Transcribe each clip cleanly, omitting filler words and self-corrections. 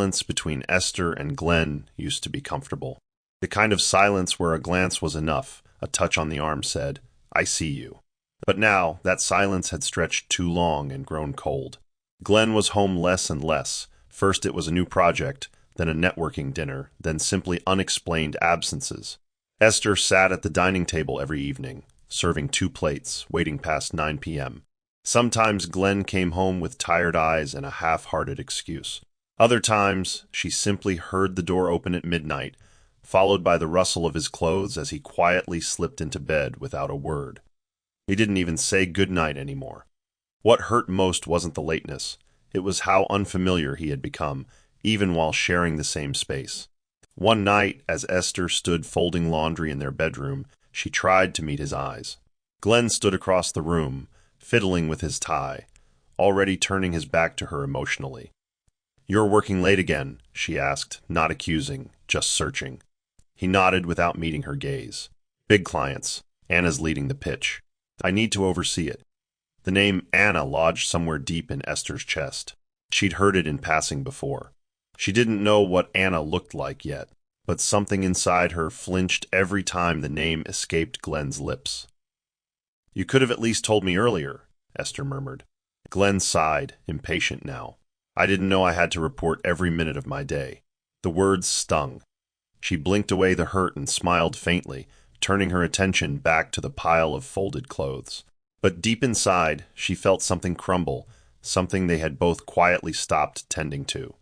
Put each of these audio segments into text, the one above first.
silence between Esther and Glenn used to be comfortable. The kind of silence where a glance was enough, a touch on the arm said, "I see you." But now, that silence had stretched too long and grown cold. Glenn was home less and less. First it was a new project, then a networking dinner, then simply unexplained absences. Esther sat at the dining table every evening, serving 2 plates, waiting past 9 p.m. Sometimes Glenn came home with tired eyes and a half-hearted excuse. Other times, she simply heard the door open at midnight, followed by the rustle of his clothes as he quietly slipped into bed without a word. He didn't even say goodnight anymore. What hurt most wasn't the lateness. It was how unfamiliar he had become, even while sharing the same space. One night, as Esther stood folding laundry in their bedroom, she tried to meet his eyes. Glenn stood across the room, fiddling with his tie, already turning his back to her emotionally. "You're working late again," she asked, not accusing, just searching. He nodded without meeting her gaze. "Big clients. Anna's leading the pitch. I need to oversee it." The name Anna lodged somewhere deep in Esther's chest. She'd heard it in passing before. She didn't know what Anna looked like yet, but something inside her flinched every time the name escaped Glenn's lips. "You could have at least told me earlier," Esther murmured. Glenn sighed, impatient now. "I didn't know I had to report every minute of my day." The words stung. She blinked away the hurt and smiled faintly, turning her attention back to the pile of folded clothes. But deep inside, she felt something crumble, something they had both quietly stopped tending to.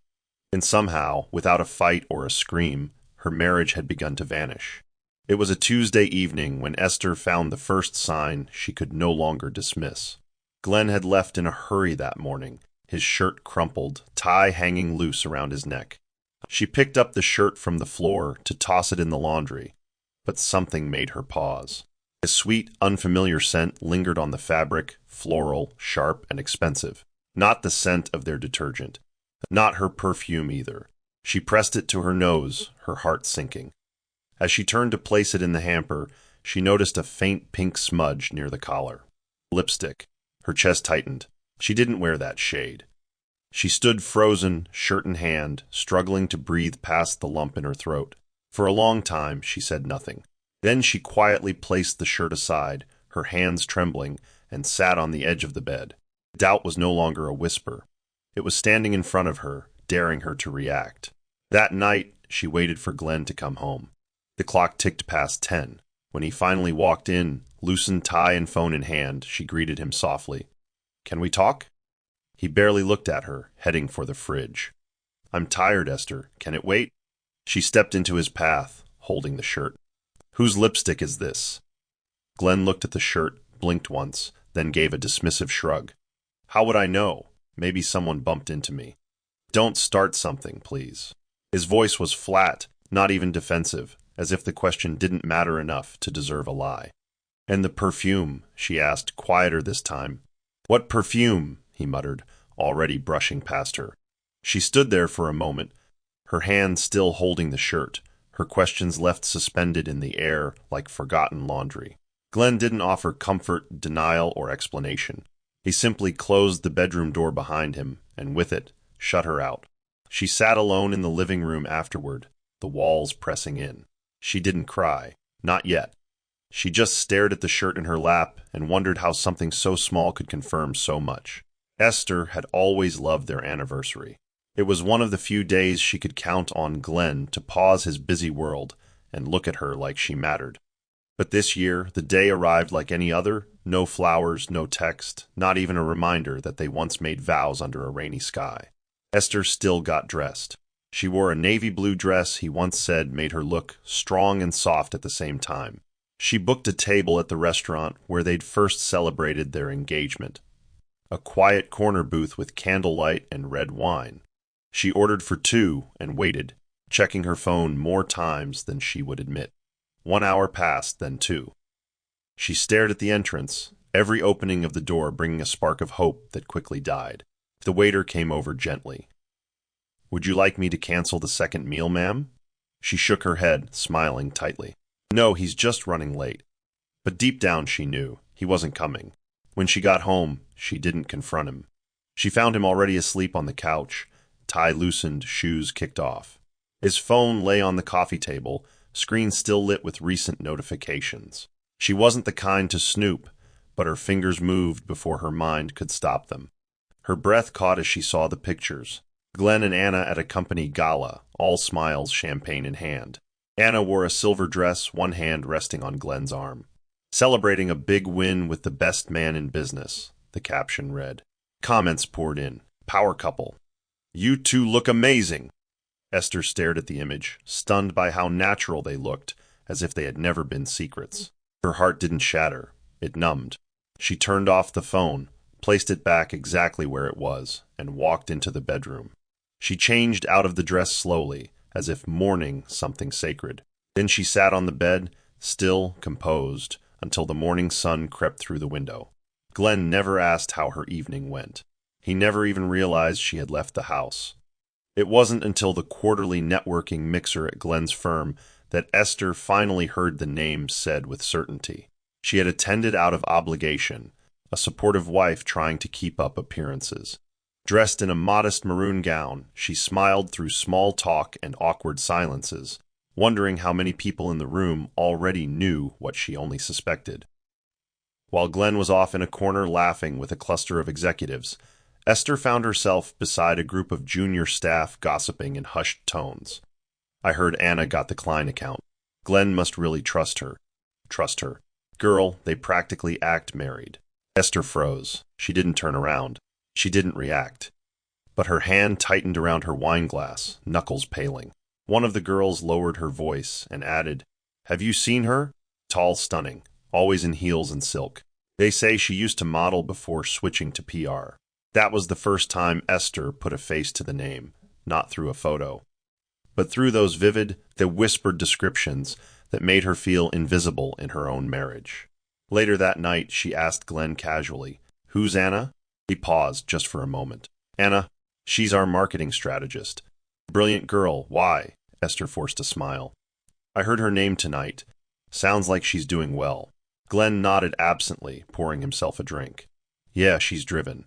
And somehow, without a fight or a scream, her marriage had begun to vanish. It was a Tuesday evening when Esther found the first sign she could no longer dismiss. Glenn had left in a hurry that morning, his shirt crumpled, tie hanging loose around his neck. She picked up the shirt from the floor to toss it in the laundry, but something made her pause. A sweet, unfamiliar scent lingered on the fabric, floral, sharp, and expensive. Not the scent of their detergent. Not her perfume either. She pressed it to her nose, her heart sinking. As she turned to place it in the hamper, she noticed a faint pink smudge near the collar. Lipstick. Her chest tightened. She didn't wear that shade. She stood frozen, shirt in hand, struggling to breathe past the lump in her throat. For a long time, she said nothing. Then she quietly placed the shirt aside, her hands trembling, and sat on the edge of the bed. Doubt was no longer a whisper. It was standing in front of her, daring her to react. That night, she waited for Glenn to come home. The clock ticked past 10. When he finally walked in, loosened tie and phone in hand, she greeted him softly. "Can we talk?" He barely looked at her, heading for the fridge. "I'm tired, Esther. Can it wait?" She stepped into his path, holding the shirt. "Whose lipstick is this?" Glenn looked at the shirt, blinked once, then gave a dismissive shrug. "How would I know? Maybe someone bumped into me." "Don't start something, please." His voice was flat, not even defensive, as if the question didn't matter enough to deserve a lie. "And the perfume?" she asked, quieter this time. "What perfume?" he muttered, already brushing past her. She stood there for a moment, her hand still holding the shirt, her questions left suspended in the air like forgotten laundry. Glenn didn't offer comfort, denial, or explanation. He simply closed the bedroom door behind him, and with it, shut her out. She sat alone in the living room afterward, the walls pressing in. She didn't cry. Not yet. She just stared at the shirt in her lap and wondered how something so small could confirm so much. Esther had always loved their anniversary. It was one of the few days she could count on Glenn to pause his busy world and look at her like she mattered. But this year, the day arrived like any other. No flowers, no text, not even a reminder that they once made vows under a rainy sky. Esther still got dressed. She wore a navy blue dress he once said made her look strong and soft at the same time. She booked a table at the restaurant where they'd first celebrated their engagement. A quiet corner booth with candlelight and red wine. She ordered for 2 and waited, checking her phone more times than she would admit. 1 hour passed, then 2. She stared at the entrance, every opening of the door bringing a spark of hope that quickly died. The waiter came over gently. "Would you like me to cancel the second meal, ma'am?" She shook her head, smiling tightly. "No, he's just running late." But deep down she knew he wasn't coming. When she got home, she didn't confront him. She found him already asleep on the couch, tie loosened, shoes kicked off. His phone lay on the coffee table, screen still lit with recent notifications. She wasn't the kind to snoop, but her fingers moved before her mind could stop them. Her breath caught as she saw the pictures. Glenn and Anna at a company gala, all smiles, champagne in hand. Anna wore a silver dress, one hand resting on Glenn's arm. "Celebrating a big win with the best man in business," the caption read. Comments poured in. "Power couple. You two look amazing." Esther stared at the image, stunned by how natural they looked, as if they had never been secrets. Her heart didn't shatter. It numbed. She turned off the phone, placed it back exactly where it was, and walked into the bedroom. She changed out of the dress slowly, as if mourning something sacred. Then she sat on the bed, still, composed, until the morning sun crept through the window. Glenn never asked how her evening went. He never even realized she had left the house. It wasn't until the quarterly networking mixer at Glenn's firm that Esther finally heard the name said with certainty. She had attended out of obligation, a supportive wife trying to keep up appearances. Dressed in a modest maroon gown, she smiled through small talk and awkward silences, wondering how many people in the room already knew what she only suspected. While Glenn was off in a corner laughing with a cluster of executives, Esther found herself beside a group of junior staff gossiping in hushed tones. "I heard Anna got the Klein account. Glenn must really trust her. Trust her. Girl, they practically act married." Esther froze. She didn't turn around. She didn't react. But her hand tightened around her wine glass, knuckles paling. One of the girls lowered her voice and added, "Have you seen her? Tall, stunning, always in heels and silk. They say she used to model before switching to PR." That was the first time Esther put a face to the name, not through a photo, but through those vivid, the whispered descriptions that made her feel invisible in her own marriage. Later that night, she asked Glenn casually, "Who's Anna?" He paused just for a moment. "Anna, she's our marketing strategist." "Brilliant girl. Why?" Esther forced a smile. "I heard her name tonight. Sounds like she's doing well." Glenn nodded absently, pouring himself a drink. "Yeah, she's driven.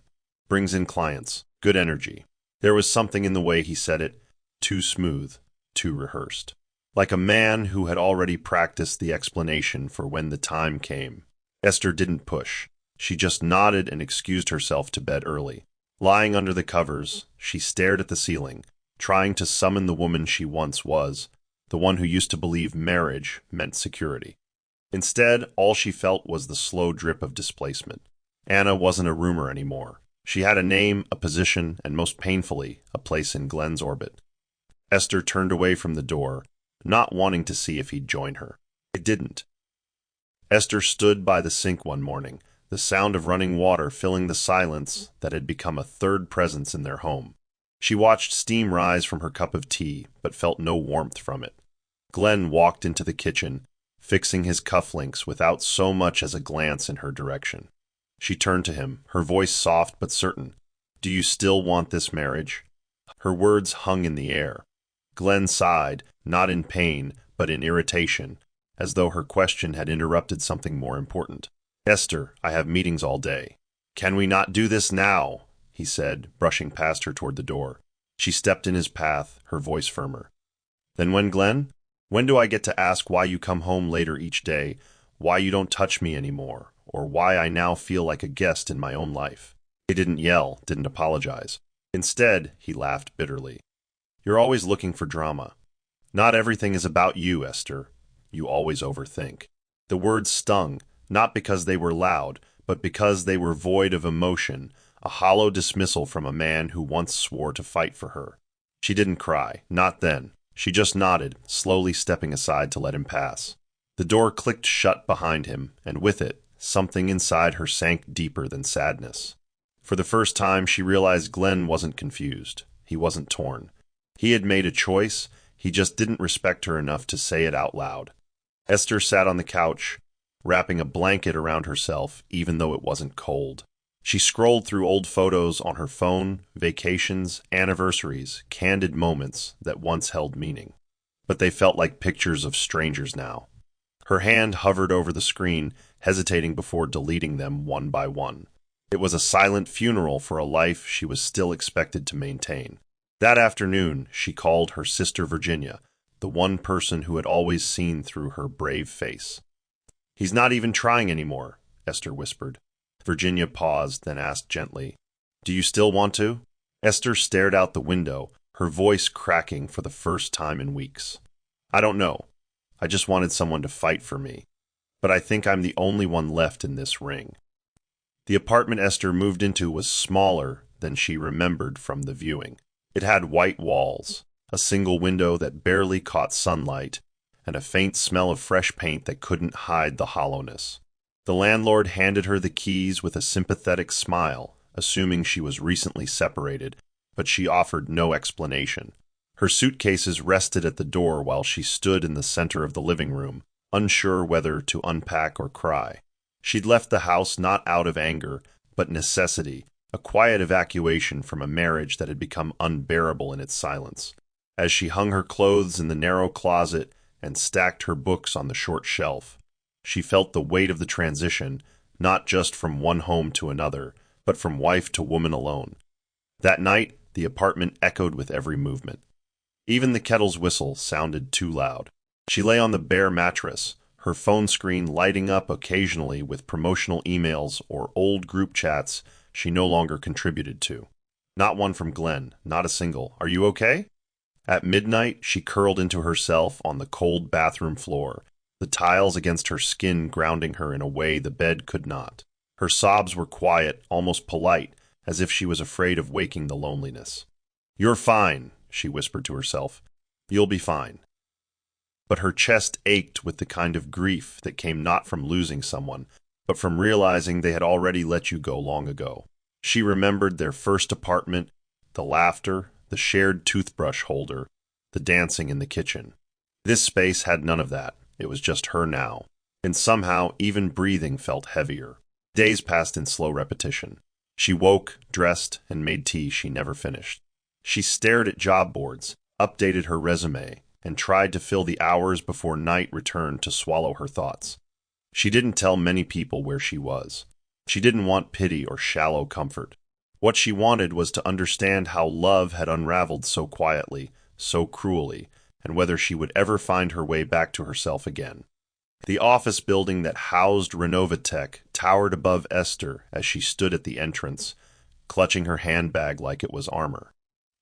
Brings in clients. Good energy." There was something in the way he said it, too smooth, too rehearsed. Like a man who had already practiced the explanation for when the time came. Esther didn't push. She just nodded and excused herself to bed early. Lying under the covers, she stared at the ceiling, trying to summon the woman she once was, the one who used to believe marriage meant security. Instead, all she felt was the slow drip of displacement. Anna wasn't a rumor anymore. She had a name, a position, and most painfully, a place in Glenn's orbit. Esther turned away from the door, not wanting to see if he'd join her. It didn't. Esther stood by the sink one morning, the sound of running water filling the silence that had become a third presence in their home. She watched steam rise from her cup of tea, but felt no warmth from it. Glenn walked into the kitchen, fixing his cufflinks without so much as a glance in her direction. She turned to him, her voice soft but certain. "Do you still want this marriage?" Her words hung in the air. Glenn sighed, not in pain, but in irritation, as though her question had interrupted something more important. "Esther, I have meetings all day." "Can we not do this now?" he said, brushing past her toward the door. She stepped in his path, her voice firmer. "Then when, Glenn? When do I get to ask why you come home later each day, why you don't touch me anymore, or why I now feel like a guest in my own life?" He didn't yell, didn't apologize. Instead, he laughed bitterly. "You're always looking for drama. Not everything is about you, Esther. You always overthink." The words stung, not because they were loud, but because they were void of emotion, a hollow dismissal from a man who once swore to fight for her. She didn't cry, not then. She just nodded, slowly stepping aside to let him pass. The door clicked shut behind him, and with it, something inside her sank deeper than sadness. For the first time, she realized Glenn wasn't confused. He wasn't torn. He had made a choice, he just didn't respect her enough to say it out loud. Esther sat on the couch, wrapping a blanket around herself, even though it wasn't cold. She scrolled through old photos on her phone, vacations, anniversaries, candid moments that once held meaning. But they felt like pictures of strangers now. Her hand hovered over the screen, hesitating before deleting them one by one. It was a silent funeral for a life she was still expected to maintain. That afternoon, she called her sister Virginia, the one person who had always seen through her brave face. "He's not even trying anymore," Esther whispered. Virginia paused, then asked gently, "Do you still want to?" Esther stared out the window, her voice cracking for the first time in weeks. "I don't know. I just wanted someone to fight for me. But I think I'm the only one left in this ring." The apartment Esther moved into was smaller than she remembered from the viewing. It had white walls, a single window that barely caught sunlight, and a faint smell of fresh paint that couldn't hide the hollowness. The landlord handed her the keys with a sympathetic smile, assuming she was recently separated, but she offered no explanation. Her suitcases rested at the door while she stood in the center of the living room, unsure whether to unpack or cry. She'd left the house not out of anger, but necessity, a quiet evacuation from a marriage that had become unbearable in its silence. As she hung her clothes in the narrow closet and stacked her books on the short shelf, she felt the weight of the transition, not just from one home to another, but from wife to woman alone. That night, the apartment echoed with every movement. Even the kettle's whistle sounded too loud. She lay on the bare mattress, her phone screen lighting up occasionally with promotional emails or old group chats she no longer contributed to. Not one from Glenn, not a single. "Are you okay?" At midnight, she curled into herself on the cold bathroom floor, the tiles against her skin grounding her in a way the bed could not. Her sobs were quiet, almost polite, as if she was afraid of waking the loneliness. "You're fine," she whispered to herself. "You'll be fine." But her chest ached with the kind of grief that came not from losing someone, but from realizing they had already let you go long ago. She remembered their first apartment, the laughter, the shared toothbrush holder, the dancing in the kitchen. This space had none of that. It was just her now. And somehow, even breathing felt heavier. Days passed in slow repetition. She woke, dressed, and made tea she never finished. She stared at job boards, updated her resume, and tried to fill the hours before night returned to swallow her thoughts. She didn't tell many people where she was. She didn't want pity or shallow comfort. What she wanted was to understand how love had unraveled so quietly, so cruelly, and whether she would ever find her way back to herself again. The office building that housed Renovatech towered above Esther as she stood at the entrance, clutching her handbag like it was armor.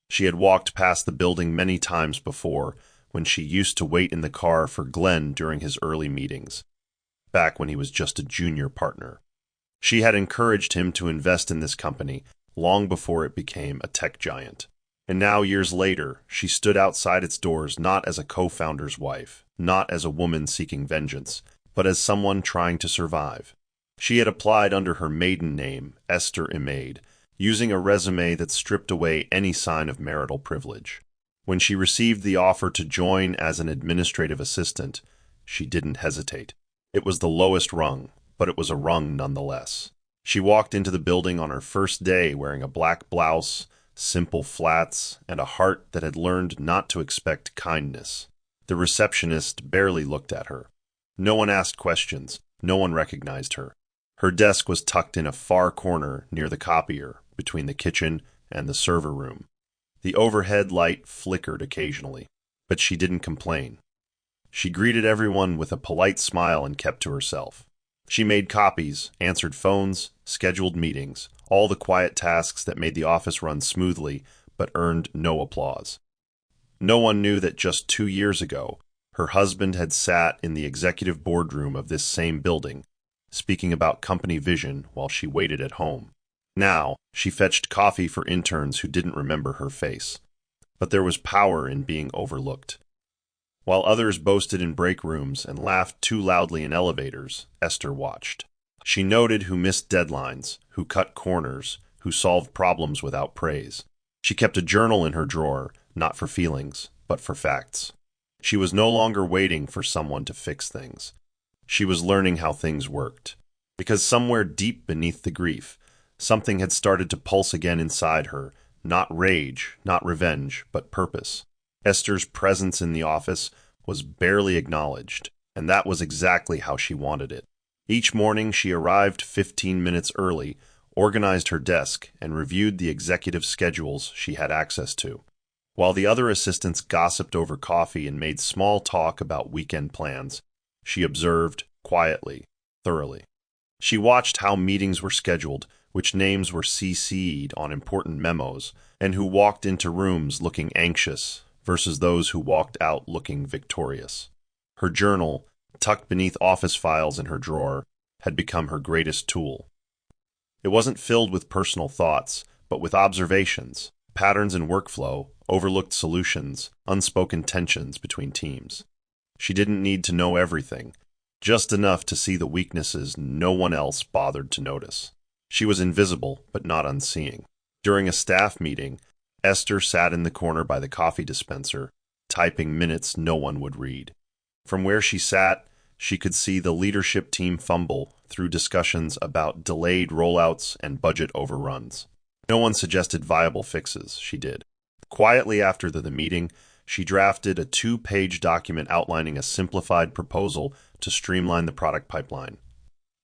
She had walked past the building many times before, when she used to wait in the car for Glenn during his early meetings, back when he was just a junior partner. She had encouraged him to invest in this company long before it became a tech giant. And now, years later, she stood outside its doors not as a co-founder's wife, not as a woman seeking vengeance, but as someone trying to survive. She had applied under her maiden name, Esther Imade, using a resume that stripped away any sign of marital privilege. When she received the offer to join as an administrative assistant, she didn't hesitate. It was the lowest rung, but it was a rung nonetheless. She walked into the building on her first day wearing a black blouse, simple flats, and a heart that had learned not to expect kindness. The receptionist barely looked at her. No one asked questions. No one recognized her. Her desk was tucked in a far corner near the copier, between the kitchen and the server room. The overhead light flickered occasionally, but she didn't complain. She greeted everyone with a polite smile and kept to herself. She made copies, answered phones, scheduled meetings, all the quiet tasks that made the office run smoothly but earned no applause. No one knew that just 2 years ago, her husband had sat in the executive boardroom of this same building, speaking about company vision while she waited at home. Now, she fetched coffee for interns who didn't remember her face. But there was power in being overlooked. While others boasted in break rooms and laughed too loudly in elevators, Esther watched. She noted who missed deadlines, who cut corners, who solved problems without praise. She kept a journal in her drawer, not for feelings, but for facts. She was no longer waiting for someone to fix things. She was learning how things worked. Because somewhere deep beneath the grief, something had started to pulse again inside her, not rage, not revenge, but purpose. Esther's presence in the office was barely acknowledged, and that was exactly how she wanted it. Each morning she arrived 15 minutes early, organized her desk, and reviewed the executive schedules she had access to. While the other assistants gossiped over coffee and made small talk about weekend plans, she observed quietly, thoroughly. She watched how meetings were scheduled, which names were CC'd on important memos, and who walked into rooms looking anxious versus those who walked out looking victorious. Her journal, tucked beneath office files in her drawer, had become her greatest tool. It wasn't filled with personal thoughts, but with observations, patterns in workflow, overlooked solutions, unspoken tensions between teams. She didn't need to know everything, just enough to see the weaknesses no one else bothered to notice. She was invisible, but not unseeing. During a staff meeting, Esther sat in the corner by the coffee dispenser, typing minutes no one would read. From where she sat, she could see the leadership team fumble through discussions about delayed rollouts and budget overruns. No one suggested viable fixes, she did. Quietly after the meeting, she drafted a 2-page document outlining a simplified proposal to streamline the product pipeline.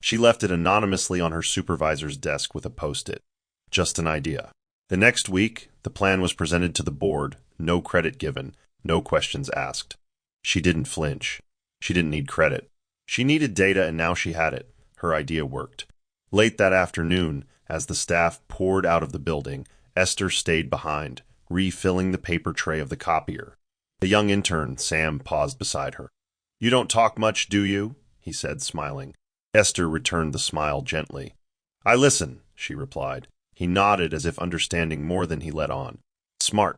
She left it anonymously on her supervisor's desk with a post-it. Just an idea. The next week, the plan was presented to the board, no credit given, no questions asked. She didn't flinch. She didn't need credit. She needed data, and now she had it. Her idea worked. Late that afternoon, as the staff poured out of the building, Esther stayed behind, refilling the paper tray of the copier. The young intern, Sam, paused beside her. "You don't talk much, do you?" he said, smiling. Esther returned the smile gently. "I listen," she replied. He nodded as if understanding more than he let on. "Smart."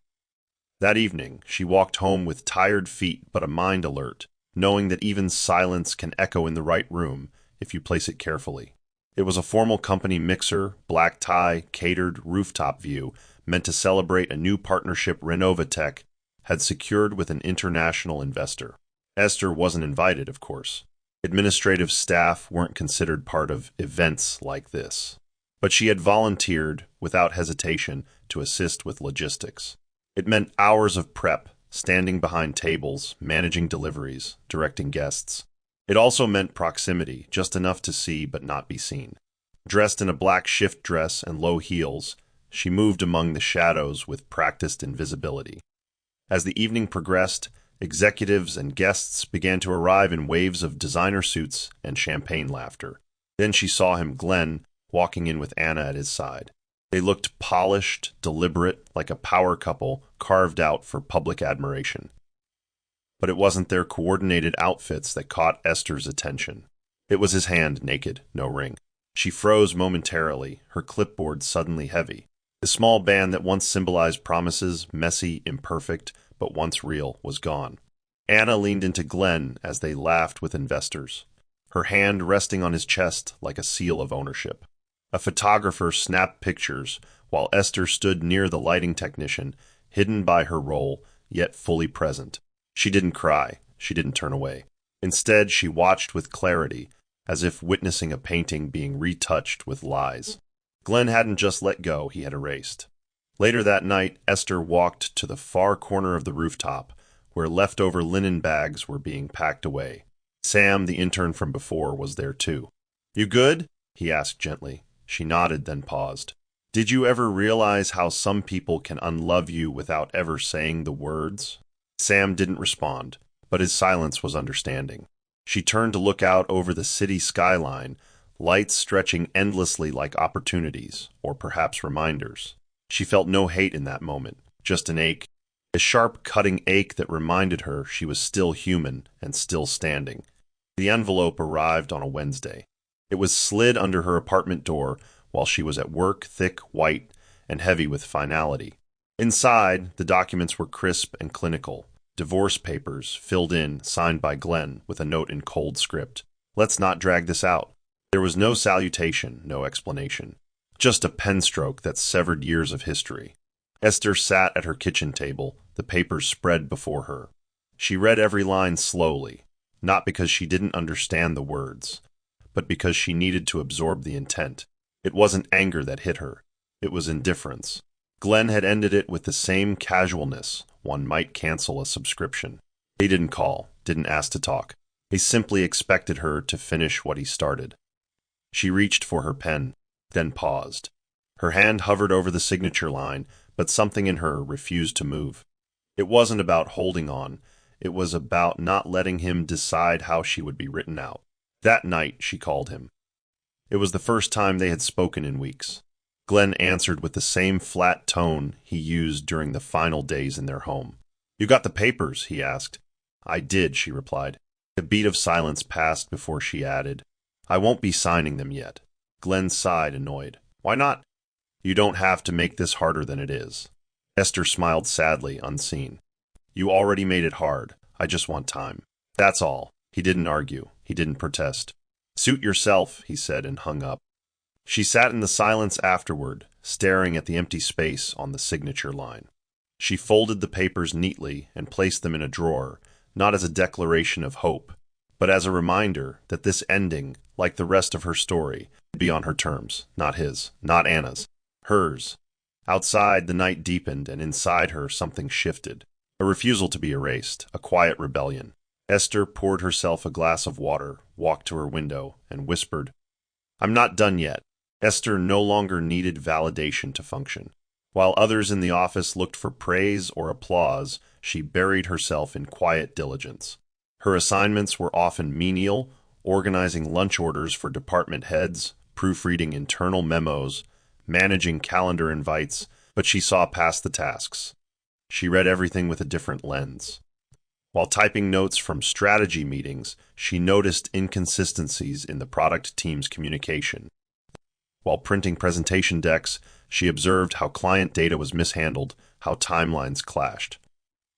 That evening, she walked home with tired feet but a mind alert, knowing that even silence can echo in the right room if you place it carefully. It was a formal company mixer, black tie, catered rooftop view, meant to celebrate a new partnership Renovatech had secured with an international investor. Esther wasn't invited, of course. Administrative staff weren't considered part of events like this. But she had volunteered, without hesitation, to assist with logistics. It meant hours of prep, standing behind tables, managing deliveries, directing guests. It also meant proximity, just enough to see but not be seen. Dressed in a black shift dress and low heels, she moved among the shadows with practiced invisibility. As the evening progressed, executives and guests began to arrive in waves of designer suits and champagne laughter. Then she saw him, Glenn, walking in with Anna at his side. They looked polished, deliberate, like a power couple carved out for public admiration. But it wasn't their coordinated outfits that caught Esther's attention. It was his hand, naked, no ring. She froze momentarily, her clipboard suddenly heavy. The small band that once symbolized promises, messy, imperfect, but once real, was gone. Anna leaned into Glenn as they laughed with investors, her hand resting on his chest like a seal of ownership. A photographer snapped pictures, while Esther stood near the lighting technician, hidden by her role, yet fully present. She didn't cry. She didn't turn away. Instead, she watched with clarity, as if witnessing a painting being retouched with lies. Glenn hadn't just let go, he had erased. Later that night, Esther walked to the far corner of the rooftop, where leftover linen bags were being packed away. Sam, the intern from before, was there too. "You good?" he asked gently. She nodded, then paused. "Did you ever realize how some people can unlove you without ever saying the words?" Sam didn't respond, but his silence was understanding. She turned to look out over the city skyline, lights stretching endlessly like opportunities, or perhaps reminders. She felt no hate in that moment, just an ache, a sharp, cutting ache that reminded her she was still human and still standing. The envelope arrived on a Wednesday. It was slid under her apartment door while she was at work, thick, white, and heavy with finality. Inside, the documents were crisp and clinical. Divorce papers, filled in, signed by Glenn, with a note in cold script. "Let's not drag this out." There was no salutation, no explanation. Just a pen stroke that severed years of history. Esther sat at her kitchen table, the papers spread before her. She read every line slowly, not because she didn't understand the words, but because she needed to absorb the intent. It wasn't anger that hit her. It was indifference. Glenn had ended it with the same casualness one might cancel a subscription. He didn't call, didn't ask to talk. He simply expected her to finish what he started. She reached for her pen, then paused. Her hand hovered over the signature line, but something in her refused to move. It wasn't about holding on. It was about not letting him decide how she would be written out. That night, she called him. It was the first time they had spoken in weeks. Glenn answered with the same flat tone he used during the final days in their home. "You got the papers?" he asked. "I did," she replied. A beat of silence passed before she added, "I won't be signing them yet." Glenn sighed, annoyed. "Why not?" "You don't have to make this harder than it is." Esther smiled sadly, unseen. "You already made it hard. I just want time. That's all." He didn't argue. He didn't protest. "Suit yourself," he said, and hung up. She sat in the silence afterward, staring at the empty space on the signature line. She folded the papers neatly and placed them in a drawer, not as a declaration of hope, but as a reminder that this ending, like the rest of her story, would be on her terms, not his, not Anna's, hers. Outside, the night deepened, and inside her something shifted. A refusal to be erased, a quiet rebellion. Esther poured herself a glass of water, walked to her window, and whispered, "I'm not done yet." Esther no longer needed validation to function. While others in the office looked for praise or applause, she buried herself in quiet diligence. Her assignments were often menial, organizing lunch orders for department heads, proofreading internal memos, managing calendar invites, but she saw past the tasks. She read everything with a different lens. While typing notes from strategy meetings, she noticed inconsistencies in the product team's communication. While printing presentation decks, she observed how client data was mishandled, how timelines clashed.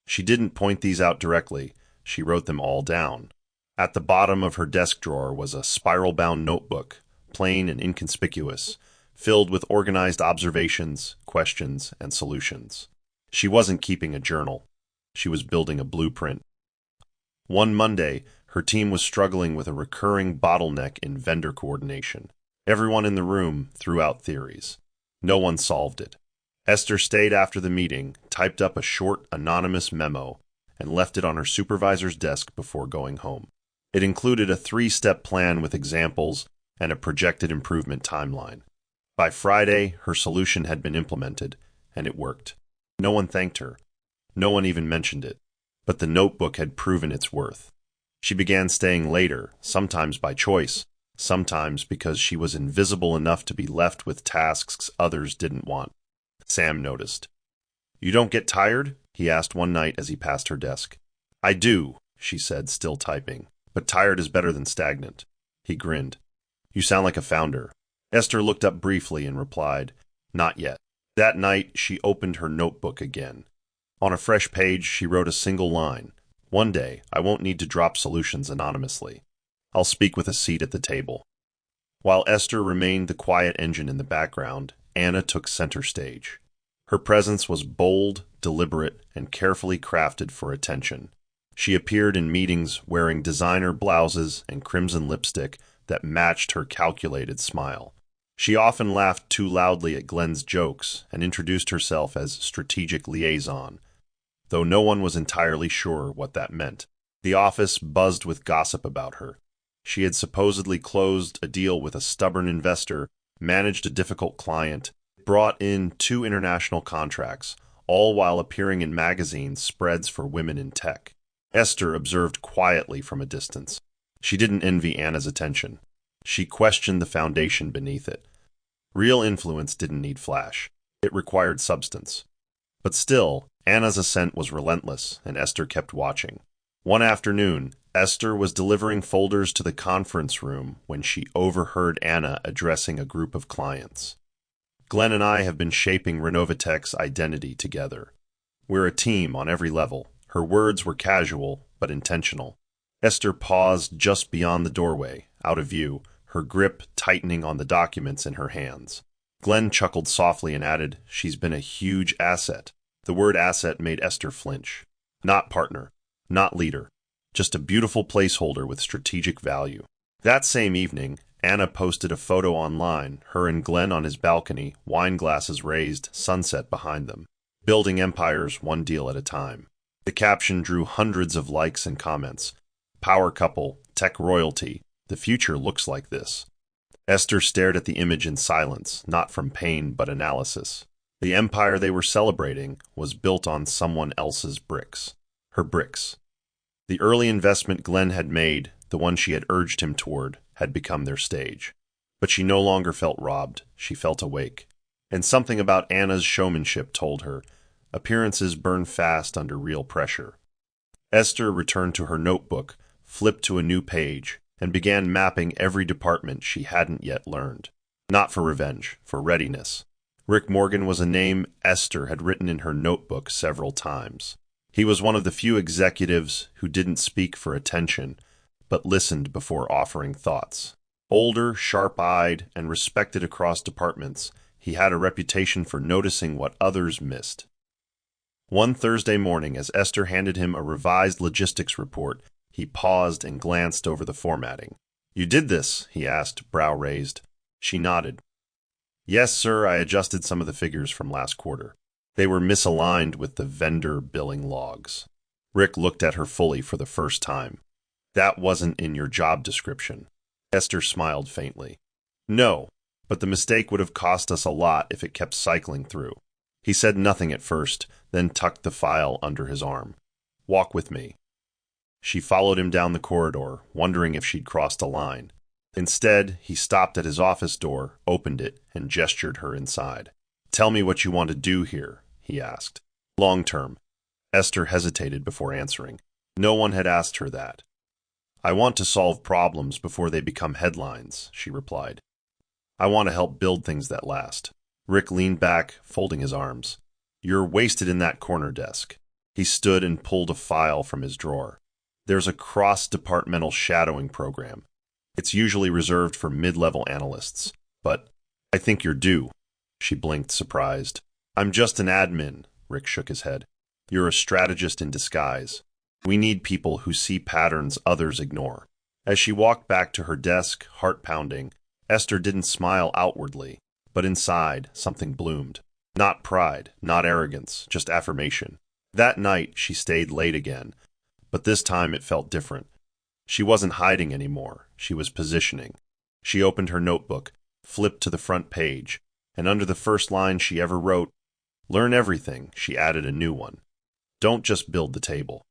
She didn't point these out directly, she wrote them all down. At the bottom of her desk drawer was a spiral-bound notebook, plain and inconspicuous, filled with organized observations, questions, and solutions. She wasn't keeping a journal. She was building a blueprint. One Monday, her team was struggling with a recurring bottleneck in vendor coordination. Everyone in the room threw out theories. No one solved it. Esther stayed after the meeting, typed up a short, anonymous memo, and left it on her supervisor's desk before going home. It included a 3-step plan with examples and a projected improvement timeline. By Friday, her solution had been implemented, and it worked. No one thanked her. No one even mentioned it. But the notebook had proven its worth. She began staying later, sometimes by choice, sometimes because she was invisible enough to be left with tasks others didn't want. Sam noticed. "You don't get tired?" he asked one night as he passed her desk. "I do," she said, still typing, "but tired is better than stagnant." He grinned. "You sound like a founder." Esther looked up briefly and replied, "Not yet." That night, she opened her notebook again. On a fresh page, she wrote a single line. "One day, I won't need to drop solutions anonymously. I'll speak with a seat at the table." While Esther remained the quiet engine in the background, Anna took center stage. Her presence was bold, deliberate, and carefully crafted for attention. She appeared in meetings wearing designer blouses and crimson lipstick that matched her calculated smile. She often laughed too loudly at Glenn's jokes and introduced herself as strategic liaison, though no one was entirely sure what that meant. The office buzzed with gossip about her. She had supposedly closed a deal with a stubborn investor, managed a difficult client, brought in 2 international contracts, all while appearing in magazine spreads for women in tech. Esther observed quietly from a distance. She didn't envy Anna's attention. She questioned the foundation beneath it. Real influence didn't need flash. It required substance. But still, Anna's ascent was relentless, and Esther kept watching. One afternoon, Esther was delivering folders to the conference room when she overheard Anna addressing a group of clients. "Glenn and I have been shaping Renovitech's identity together. We're a team on every level." Her words were casual, but intentional. Esther paused just beyond the doorway, out of view, her grip tightening on the documents in her hands. Glenn chuckled softly and added, "She's been a huge asset." The word asset made Esther flinch. Not partner, not leader, just a beautiful placeholder with strategic value. That same evening, Anna posted a photo online, her and Glenn on his balcony, wine glasses raised, sunset behind them. Building empires one deal at a time. The caption drew hundreds of likes and comments. "Power couple, tech royalty, the future looks like this." Esther stared at the image in silence, not from pain but analysis. The empire they were celebrating was built on someone else's bricks. Her bricks. The early investment Glenn had made, the one she had urged him toward, had become their stage. But she no longer felt robbed, she felt awake. And something about Anna's showmanship told her, appearances burn fast under real pressure. Esther returned to her notebook, flipped to a new page, and began mapping every department she hadn't yet learned. Not for revenge, for readiness. Rick Morgan was a name Esther had written in her notebook several times. He was one of the few executives who didn't speak for attention, but listened before offering thoughts. Older, sharp-eyed, and respected across departments, he had a reputation for noticing what others missed. One Thursday morning, as Esther handed him a revised logistics report, he paused and glanced over the formatting. "You did this?" he asked, brow raised. She nodded. "Yes, sir, I adjusted some of the figures from last quarter. They were misaligned with the vendor billing logs." Rick looked at her fully for the first time. "That wasn't in your job description." Esther smiled faintly. "No, but the mistake would have cost us a lot if it kept cycling through." He said nothing at first, then tucked the file under his arm. "Walk with me." She followed him down the corridor, wondering if she'd crossed a line. Instead, he stopped at his office door, opened it, and gestured her inside. "Tell me what you want to do here," he asked. "Long term." Esther hesitated before answering. No one had asked her that. "I want to solve problems before they become headlines," she replied. "I want to help build things that last." Rick leaned back, folding his arms. "You're wasted in that corner desk." He stood and pulled a file from his drawer. "There's a cross-departmental shadowing program. It's usually reserved for mid-level analysts, but I think you're due." She blinked, surprised. "I'm just an admin," Rick shook his head. "You're a strategist in disguise. We need people who see patterns others ignore." As she walked back to her desk, heart pounding, Esther didn't smile outwardly, but inside something bloomed. Not pride, not arrogance, just affirmation. That night she stayed late again, but this time it felt different. She wasn't hiding anymore, she was positioning. She opened her notebook, flipped to the front page, and under the first line she ever wrote, "Learn everything," she added a new one. "Don't just build the table.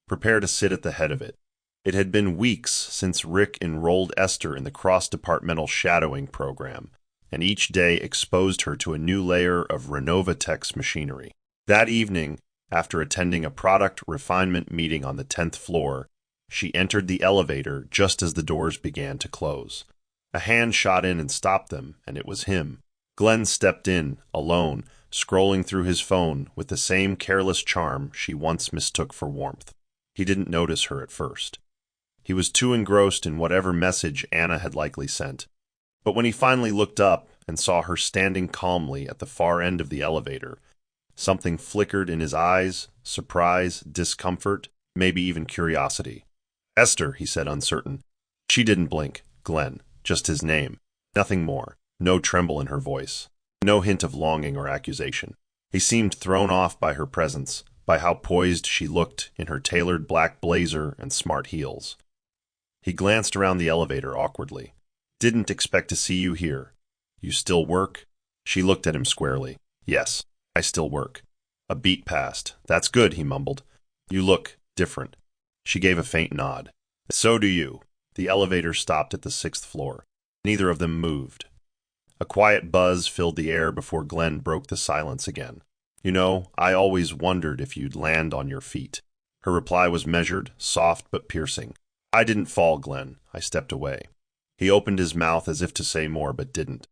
Prepare to sit at the head of it." It had been weeks since Rick enrolled Esther in the cross-departmental shadowing program, and each day exposed her to a new layer of Renovatech's machinery. That evening, after attending a product refinement meeting on the 10th floor, she entered the elevator just as the doors began to close. A hand shot in and stopped them, and it was him. Glenn stepped in, alone, scrolling through his phone with the same careless charm she once mistook for warmth. He didn't notice her at first. He was too engrossed in whatever message Anna had likely sent. But when he finally looked up and saw her standing calmly at the far end of the elevator, something flickered in his eyes, surprise, discomfort, maybe even curiosity. "Esther," he said, uncertain. She didn't blink. Glenn. Just his name. Nothing more. No tremble in her voice. No hint of longing or accusation. He seemed thrown off by her presence, by how poised she looked in her tailored black blazer and smart heels. He glanced around the elevator awkwardly. "Didn't expect to see you here. You still work?" She looked at him squarely. "Yes, I still work." A beat passed. "That's good," he mumbled. "You look different." She gave a faint nod. "So do you." The elevator stopped at the 6th floor. Neither of them moved. A quiet buzz filled the air before Glenn broke the silence again. "You know, I always wondered if you'd land on your feet." Her reply was measured, soft but piercing. "I didn't fall, Glenn. I stepped away." He opened his mouth as if to say more, but didn't.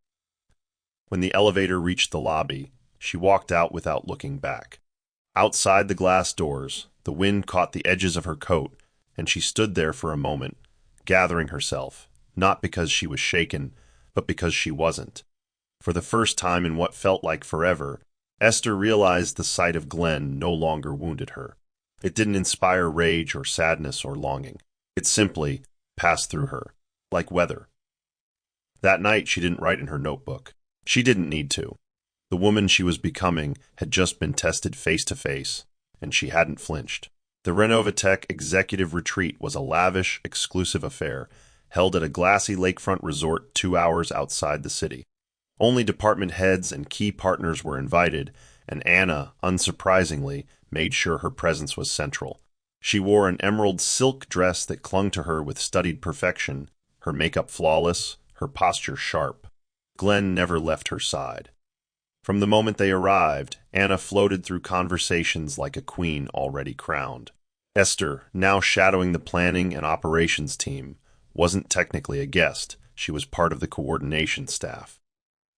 When the elevator reached the lobby, she walked out without looking back. Outside the glass doors, the wind caught the edges of her coat, and she stood there for a moment, gathering herself, not because she was shaken, but because she wasn't. For the first time in what felt like forever, Esther realized the sight of Glenn no longer wounded her. It didn't inspire rage or sadness or longing. It simply passed through her, like weather. That night she didn't write in her notebook. She didn't need to. The woman she was becoming had just been tested face to face, and she hadn't flinched. The Renovatech Executive Retreat was a lavish, exclusive affair, held at a glassy lakefront resort 2 hours outside the city. Only department heads and key partners were invited, and Anna, unsurprisingly, made sure her presence was central. She wore an emerald silk dress that clung to her with studied perfection, her makeup flawless, her posture sharp. Glenn never left her side. From the moment they arrived, Anna floated through conversations like a queen already crowned. Esther, now shadowing the planning and operations team, wasn't technically a guest. She was part of the coordination staff.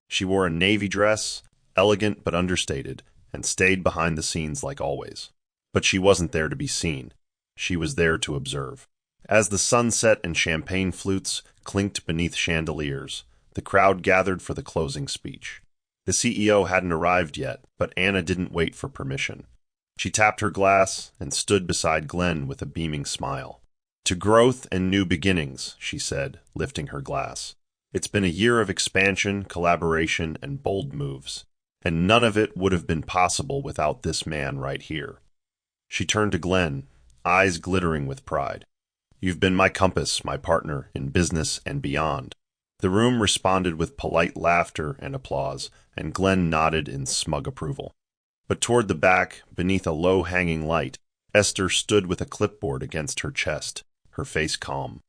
She wore a navy dress, elegant but understated, and stayed behind the scenes like always. But she wasn't there to be seen. She was there to observe. As the sunset and champagne flutes clinked beneath chandeliers, the crowd gathered for the closing speech. The CEO hadn't arrived yet, but Anna didn't wait for permission. She tapped her glass and stood beside Glenn with a beaming smile. "To growth and new beginnings," she said, lifting her glass. "It's been a year of expansion, collaboration, and bold moves, and none of it would have been possible without this man right here." She turned to Glenn, eyes glittering with pride. "You've been my compass, my partner, in business and beyond." The room responded with polite laughter and applause, and Glenn nodded in smug approval. But toward the back, beneath a low-hanging light, Esther stood with a clipboard against her chest, her face calm.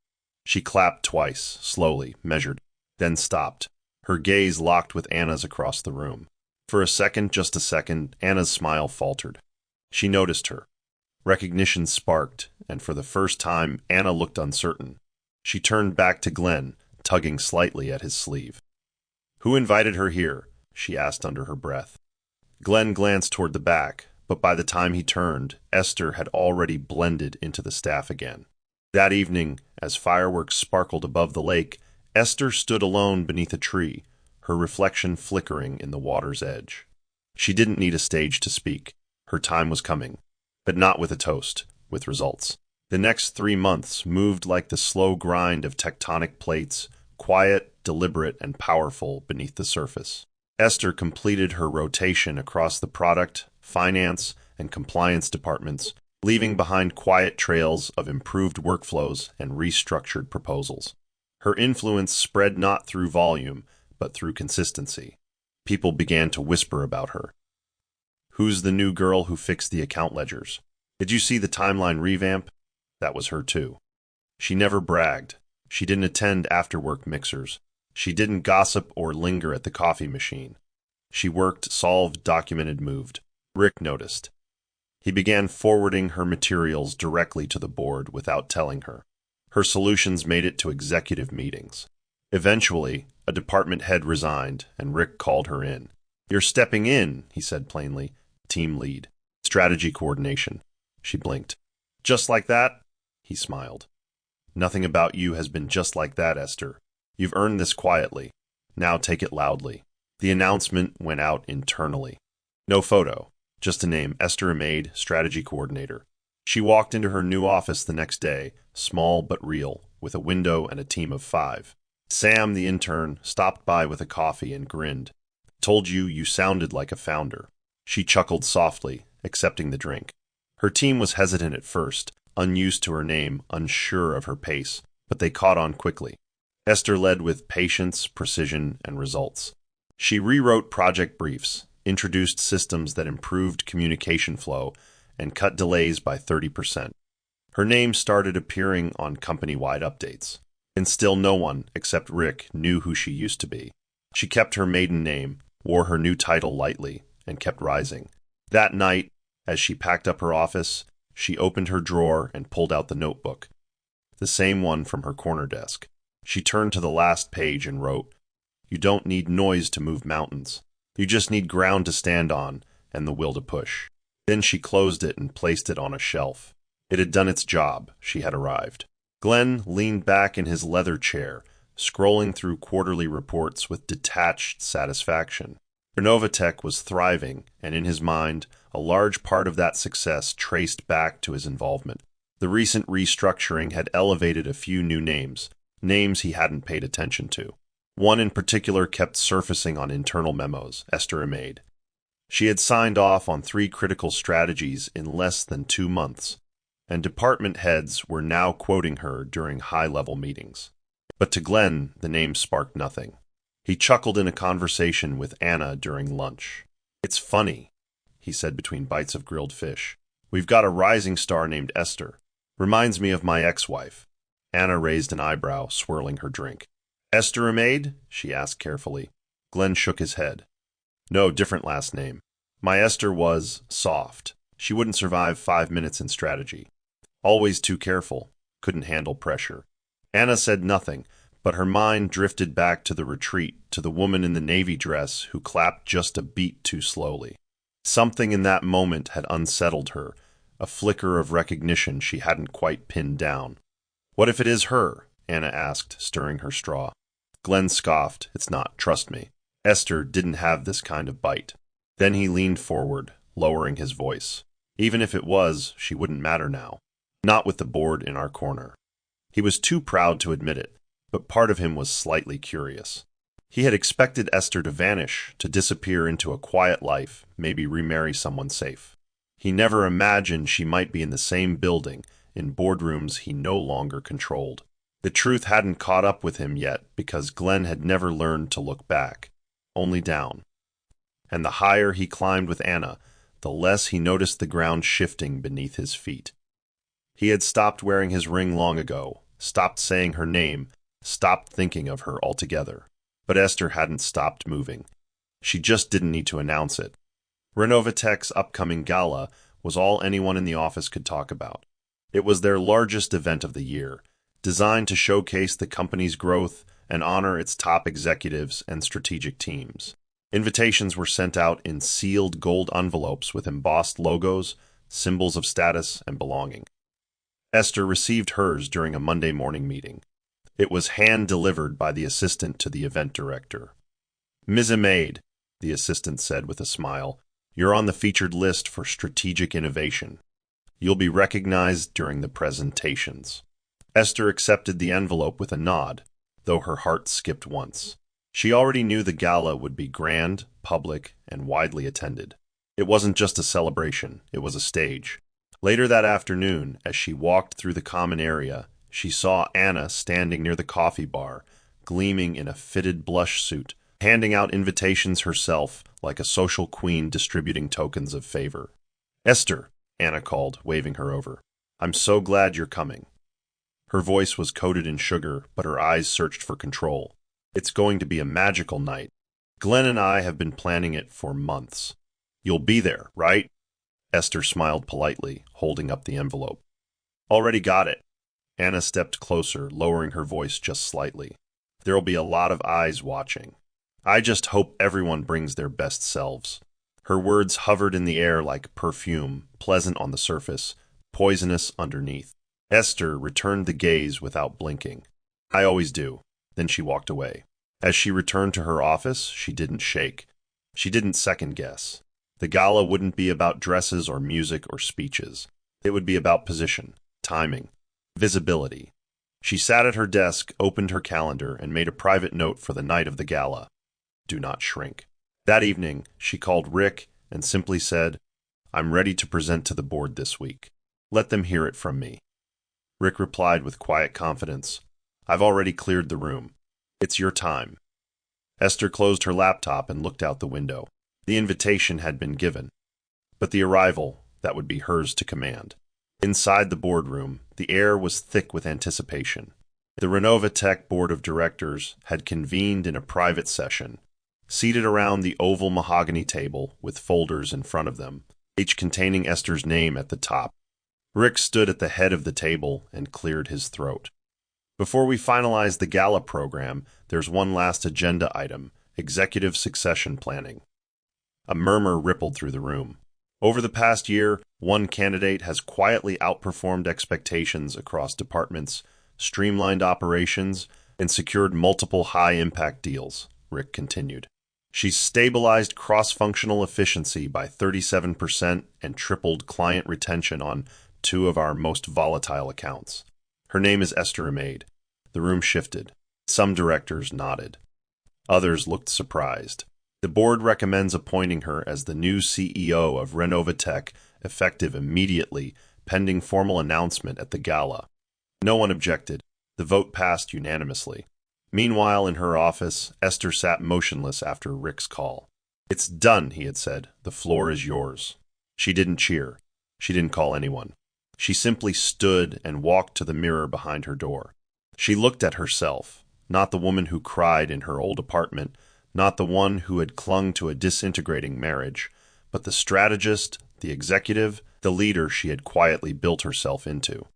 She clapped twice, slowly, measured, then stopped, her gaze locked with Anna's across the room. For a second, just a second, Anna's smile faltered. She noticed her. Recognition sparked, and for the first time, Anna looked uncertain. She turned back to Glenn, tugging slightly at his sleeve. "Who invited her here?" she asked under her breath. Glenn glanced toward the back, but by the time he turned, Esther had already blended into the staff again. That evening, as fireworks sparkled above the lake, Esther stood alone beneath a tree, her reflection flickering in the water's edge. She didn't need a stage to speak. Her time was coming, but not with a toast, with results. The next 3 months moved like the slow grind of tectonic plates, quiet, deliberate, and powerful beneath the surface. Esther completed her rotation across the product, finance, and compliance departments, leaving behind quiet trails of improved workflows and restructured proposals. Her influence spread not through volume, but through consistency. People began to whisper about her. "Who's the new girl who fixed the account ledgers? Did you see the timeline revamp?" That was her too. She never bragged. She didn't attend after-work mixers. She didn't gossip or linger at the coffee machine. She worked, solved, documented, moved. Rick noticed. He began forwarding her materials directly to the board without telling her. Her solutions made it to executive meetings. Eventually, a department head resigned, and Rick called her in. "You're stepping in," he said plainly. "Team lead. Strategy coordination." She blinked. "Just like that?" He smiled. "Nothing about you has been just like that, Esther. You've earned this quietly. Now take it loudly." The announcement went out internally. No photo, just a name, Esther Maid, strategy coordinator. She walked into her new office the next day, small but real, with a window and a team of 5. Sam, the intern, stopped by with a coffee and grinned. "Told you you sounded like a founder." She chuckled softly, accepting the drink. Her team was hesitant at first, unused to her name, unsure of her pace, but they caught on quickly. Esther led with patience, precision, and results. She rewrote project briefs, introduced systems that improved communication flow, and cut delays by 30%. Her name started appearing on company-wide updates, and still no one, except Rick, knew who she used to be. She kept her maiden name, wore her new title lightly, and kept rising. That night, as she packed up her office, she opened her drawer and pulled out the notebook, the same one from her corner desk. She turned to the last page and wrote, "You don't need noise to move mountains. You just need ground to stand on and the will to push." Then she closed it and placed it on a shelf. It had done its job. She had arrived. Glenn leaned back in his leather chair, scrolling through quarterly reports with detached satisfaction. Novatech was thriving, and in his mind, a large part of that success traced back to his involvement. The recent restructuring had elevated a few new names he hadn't paid attention to. One in particular kept surfacing on internal memos, Esther Maid. She had signed off on 3 critical strategies in less than 2 months, and department heads were now quoting her during high-level meetings. But to Glenn, the name sparked nothing. He chuckled in a conversation with Anna during lunch. "It's funny," he said between bites of grilled fish. "We've got a rising star named Esther. Reminds me of my ex-wife." Anna raised an eyebrow, swirling her drink. "Esther a maid?" she asked carefully. Glenn shook his head. "No, different last name. My Esther was soft. She wouldn't survive 5 minutes in strategy. Always too careful. Couldn't handle pressure." Anna said nothing, but her mind drifted back to the retreat, to the woman in the navy dress who clapped just a beat too slowly. Something in that moment had unsettled her, a flicker of recognition she hadn't quite pinned down. "What if it is her?" Anna asked, stirring her straw. Glenn scoffed. "It's not, trust me. Esther didn't have this kind of bite." Then he leaned forward, lowering his voice. "Even if it was, she wouldn't matter now. Not with the board in our corner." He was too proud to admit it, but part of him was slightly curious. He had expected Esther to vanish, to disappear into a quiet life, maybe remarry someone safe. He never imagined she might be in the same building, in boardrooms he no longer controlled. The truth hadn't caught up with him yet because Glenn had never learned to look back, only down. And the higher he climbed with Anna, the less he noticed the ground shifting beneath his feet. He had stopped wearing his ring long ago, stopped saying her name, stopped thinking of her altogether. But Esther hadn't stopped moving. She just didn't need to announce it. Renovatech's upcoming gala was all anyone in the office could talk about. It was their largest event of the year, designed to showcase the company's growth and honor its top executives and strategic teams. Invitations were sent out in sealed gold envelopes with embossed logos, symbols of status and belonging. Esther received hers during a Monday morning meeting. It was hand-delivered by the assistant to the event director. "Ms. Maid," the assistant said with a smile, "you're on the featured list for strategic innovation. You'll be recognized during the presentations." Esther accepted the envelope with a nod, though her heart skipped once. She already knew the gala would be grand, public, and widely attended. It wasn't just a celebration, it was a stage. Later that afternoon, as she walked through the common area, she saw Anna standing near the coffee bar, gleaming in a fitted blush suit, handing out invitations herself like a social queen distributing tokens of favor. "Esther," Anna called, waving her over. "I'm so glad you're coming." Her voice was coated in sugar, but her eyes searched for control. "It's going to be a magical night. Glenn and I have been planning it for months. You'll be there, right?" Esther smiled politely, holding up the envelope. "Already got it." Anna stepped closer, lowering her voice just slightly. "There'll be a lot of eyes watching. I just hope everyone brings their best selves." Her words hovered in the air like perfume, pleasant on the surface, poisonous underneath. Esther returned the gaze without blinking. "I always do." Then she walked away. As she returned to her office, she didn't shake. She didn't second-guess. The gala wouldn't be about dresses or music or speeches. It would be about position, timing, visibility. She sat at her desk, opened her calendar, and made a private note for the night of the gala. Do not shrink. That evening, she called Rick and simply said, "I'm ready to present to the board this week. Let them hear it from me." Rick replied with quiet confidence, "I've already cleared the room. It's your time." Esther closed her laptop and looked out the window. The invitation had been given, but the arrival, that would be hers to command. Inside the boardroom, the air was thick with anticipation. The Renovatech board of directors had convened in a private session, seated around the oval mahogany table with folders in front of them, each containing Esther's name at the top. Rick stood at the head of the table and cleared his throat. "Before we finalize the gala program, there's one last agenda item, executive succession planning." A murmur rippled through the room. Over the past year, one candidate has quietly outperformed expectations across departments, streamlined operations, and secured multiple high-impact deals, Rick continued. She's stabilized cross-functional efficiency by 37% and tripled client retention on 2 of our most volatile accounts. Her name is Esther Maid. The room shifted. Some directors nodded. Others looked surprised. The board recommends appointing her as the new CEO of Renovatech, effective immediately, pending formal announcement at the gala. No one objected. The vote passed unanimously. Meanwhile, in her office, Esther sat motionless after Rick's call. "It's done," he had said. "The floor is yours." She didn't cheer. She didn't call anyone. She simply stood and walked to the mirror behind her door. She looked at herself, not the woman who cried in her old apartment, not the one who had clung to a disintegrating marriage, but the strategist, the executive, the leader she had quietly built herself into.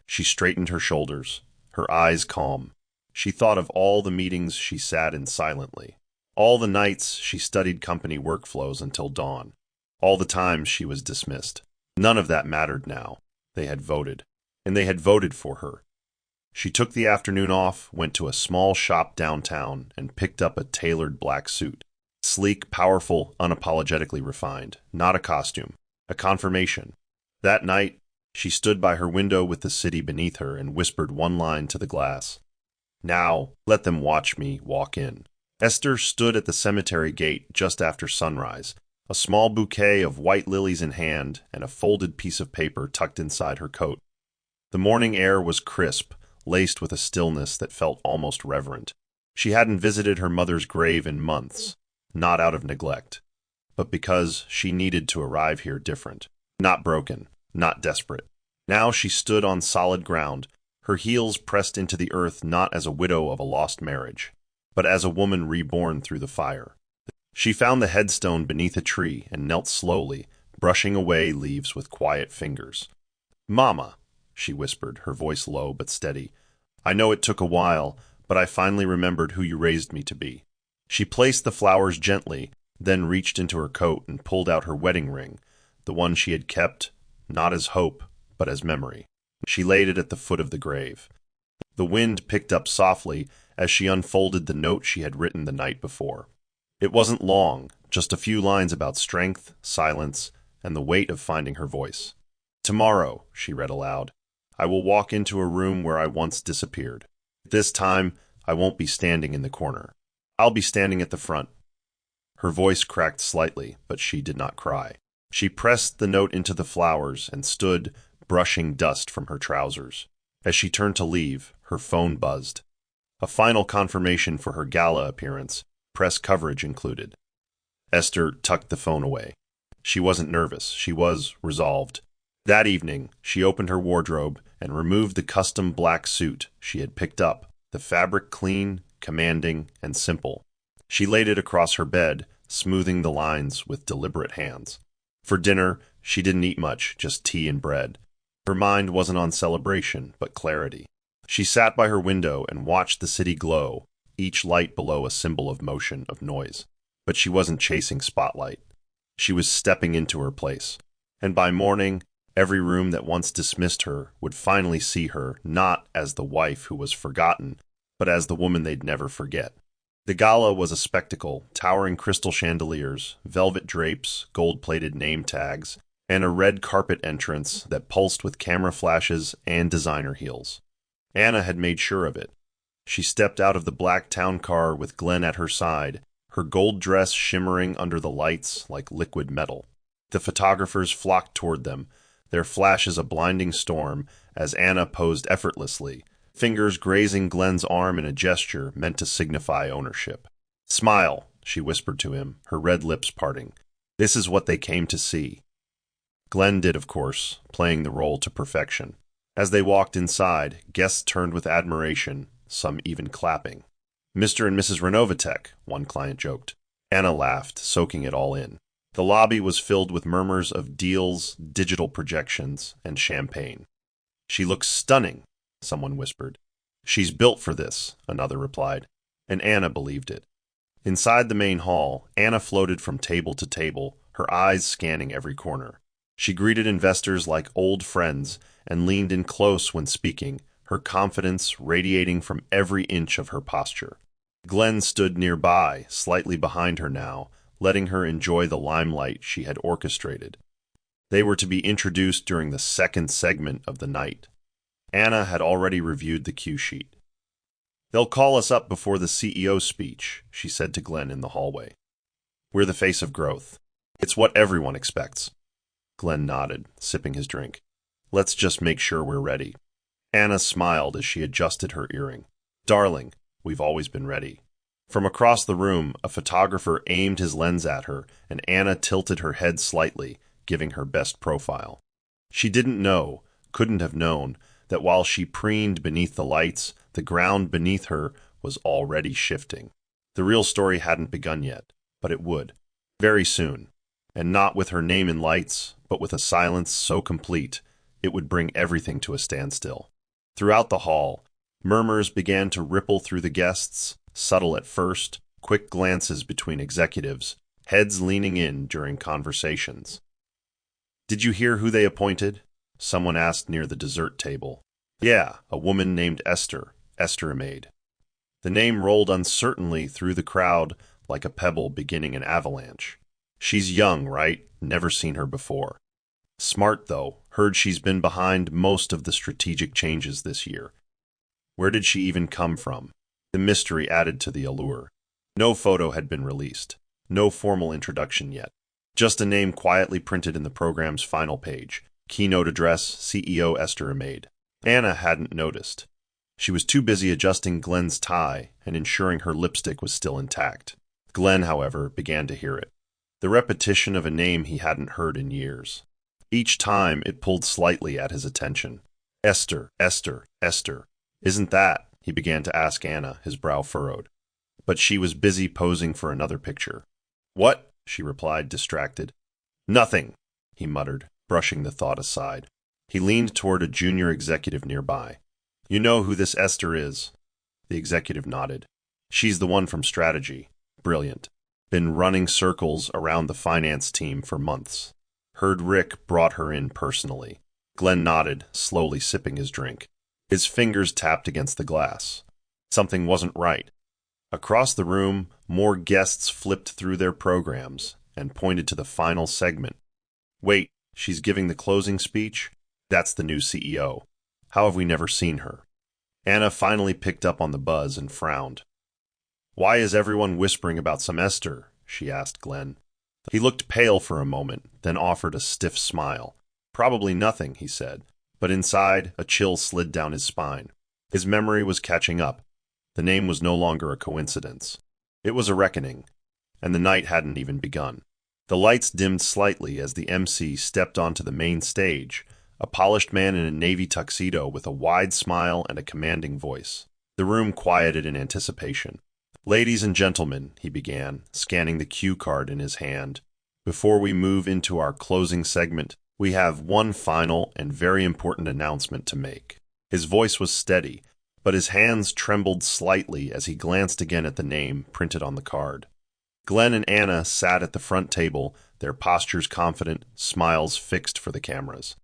She straightened her shoulders, her eyes calm. She thought of all the meetings she sat in silently, all the nights she studied company workflows until dawn, all the times she was dismissed. None of that mattered now. They had voted, and they had voted for her. She took the afternoon off, went to a small shop downtown, and picked up a tailored black suit. Sleek, powerful, unapologetically refined. Not a costume. A confirmation. That night, she stood by her window with the city beneath her and whispered one line to the glass. "Now, let them watch me walk in." Esther stood at the cemetery gate just after sunrise, a small bouquet of white lilies in hand and a folded piece of paper tucked inside her coat. The morning air was crisp, laced with a stillness that felt almost reverent. She hadn't visited her mother's grave in months, not out of neglect, but because she needed to arrive here different, not broken, not desperate. Now she stood on solid ground, her heels pressed into the earth not as a widow of a lost marriage, but as a woman reborn through the fire. She found the headstone beneath a tree and knelt slowly, brushing away leaves with quiet fingers. "Mama," she whispered, her voice low but steady, "I know it took a while, but I finally remembered who you raised me to be." She placed the flowers gently, then reached into her coat and pulled out her wedding ring, the one she had kept, not as hope, but as memory. She laid it at the foot of the grave. The wind picked up softly as she unfolded the note she had written the night before. It wasn't long, just a few lines about strength, silence, and the weight of finding her voice. "Tomorrow," she read aloud, "I will walk into a room where I once disappeared. This time, I won't be standing in the corner. I'll be standing at the front." Her voice cracked slightly, but she did not cry. She pressed the note into the flowers and stood, brushing dust from her trousers. As she turned to leave, her phone buzzed. A final confirmation for her gala appearance, press coverage included. Esther tucked the phone away. She wasn't nervous. She was resolved. That evening, she opened her wardrobe and removed the custom black suit she had picked up, the fabric clean, commanding, and simple. She laid it across her bed, smoothing the lines with deliberate hands. For dinner, she didn't eat much, just tea and bread. Her mind wasn't on celebration, but clarity. She sat by her window and watched the city glow, each light below a symbol of motion, of noise. But she wasn't chasing spotlight. She was stepping into her place. And by morning, every room that once dismissed her would finally see her not as the wife who was forgotten, but as the woman they'd never forget. The gala was a spectacle, towering crystal chandeliers, velvet drapes, gold-plated name tags, and a red carpet entrance that pulsed with camera flashes and designer heels. Anna had made sure of it. She stepped out of the black town car with Glenn at her side, her gold dress shimmering under the lights like liquid metal. The photographers flocked toward them, their flashes a blinding storm, as Anna posed effortlessly, fingers grazing Glenn's arm in a gesture meant to signify ownership. "Smile," she whispered to him, her red lips parting. "This is what they came to see." Glenn did, of course, playing the role to perfection. As they walked inside, guests turned with admiration, some even clapping. "Mr. and Mrs. Renovatek," one client joked. Anna laughed, soaking it all in. The lobby was filled with murmurs of deals, digital projections, and champagne. "She looks stunning," someone whispered. "She's built for this," another replied, and Anna believed it. Inside the main hall, Anna floated from table to table, her eyes scanning every corner. She greeted investors like old friends and leaned in close when speaking, her confidence radiating from every inch of her posture. Glenn stood nearby, slightly behind her now, letting her enjoy the limelight she had orchestrated. They were to be introduced during the second segment of the night. Anna had already reviewed the cue sheet. "They'll call us up before the CEO's speech," she said to Glenn in the hallway. "We're the face of growth. It's what everyone expects." Glenn nodded, sipping his drink. "Let's just make sure we're ready." Anna smiled as she adjusted her earring. "Darling, We've always been ready." From across the room, a photographer aimed his lens at her, and Anna tilted her head slightly, giving her best profile. She didn't know, couldn't have known, that while she preened beneath the lights, the ground beneath her was already shifting. The real story hadn't begun yet, but it would, very soon, and not with her name in lights, but with a silence so complete it would bring everything to a standstill. Throughout the hall, murmurs began to ripple through the guests, subtle at first, quick glances between executives, heads leaning in during conversations. "Did you hear who they appointed?" Someone asked near the dessert table. "Yeah, a woman named Esther a maid." The name rolled uncertainly through the crowd like a pebble beginning an avalanche. "She's young, right? Never seen her before. Smart, though. Heard she's been behind most of the strategic changes this year. Where did she even come from?" The mystery added to the allure. No photo had been released. No formal introduction yet. Just a name quietly printed in the program's final page. Keynote address, CEO Esther a maid. Anna hadn't noticed. She was too busy adjusting Glenn's tie and ensuring her lipstick was still intact. Glenn, however, began to hear it. The repetition of a name he hadn't heard in years. Each time it pulled slightly at his attention. "Esther, Esther, Esther. Isn't that?" he began to ask Anna, his brow furrowed. But she was busy posing for another picture. "What?" she replied, distracted. "Nothing," he muttered, brushing the thought aside. He leaned toward a junior executive nearby. "You know who this Esther is?" The executive nodded. "She's the one from strategy. Brilliant. Been running circles around the finance team for months. Heard Rick brought her in personally." Glenn nodded, slowly sipping his drink. His fingers tapped against the glass. Something wasn't right. Across the room, more guests flipped through their programs and pointed to the final segment. "Wait, she's giving the closing speech? That's the new CEO. How have we never seen her?" Anna finally picked up on the buzz and frowned. "Why is everyone whispering about some Esther?" she asked Glenn. He looked pale for a moment, then offered a stiff smile. "Probably nothing," he said, but inside, a chill slid down his spine. His memory was catching up. The name was no longer a coincidence. It was a reckoning, and the night hadn't even begun. The lights dimmed slightly as the MC stepped onto the main stage, a polished man in a navy tuxedo with a wide smile and a commanding voice. The room quieted in anticipation. "Ladies and gentlemen," he began, scanning the cue card in his hand, "before we move into our closing segment, we have one final and very important announcement to make." His voice was steady, but his hands trembled slightly as he glanced again at the name printed on the card. Glenn and Anna sat at the front table, their postures confident, smiles fixed for the cameras.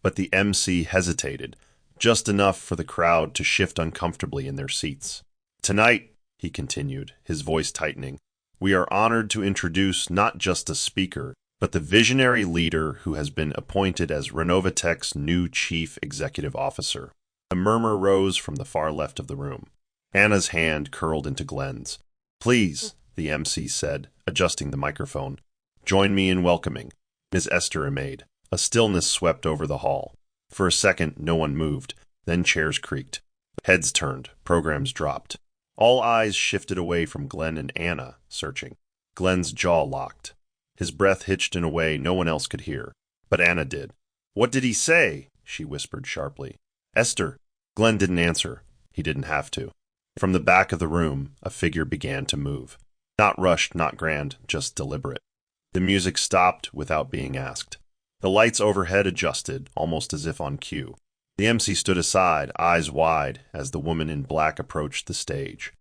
But the MC hesitated, just enough for the crowd to shift uncomfortably in their seats. "Tonight," he continued, his voice tightening, "we are honored to introduce not just a speaker, but the visionary leader who has been appointed as Renovatech's new chief executive officer." A murmur rose from the far left of the room. Anna's hand curled into Glenn's. "Please," the MC said, adjusting the microphone, "join me in welcoming Ms. Esther a maid." A stillness swept over the hall. For a second, no one moved. Then chairs creaked. Heads turned. Programs dropped. All eyes shifted away from Glenn and Anna, searching. Glenn's jaw locked. His breath hitched in a way no one else could hear. But Anna did. "What did he say?" she whispered sharply. "Esther." Glenn didn't answer. He didn't have to. From the back of the room, a figure began to move. Not rushed, not grand, just deliberate. The music stopped without being asked. The lights overhead adjusted, almost as if on cue. The MC stood aside, eyes wide, as the woman in black approached the stage.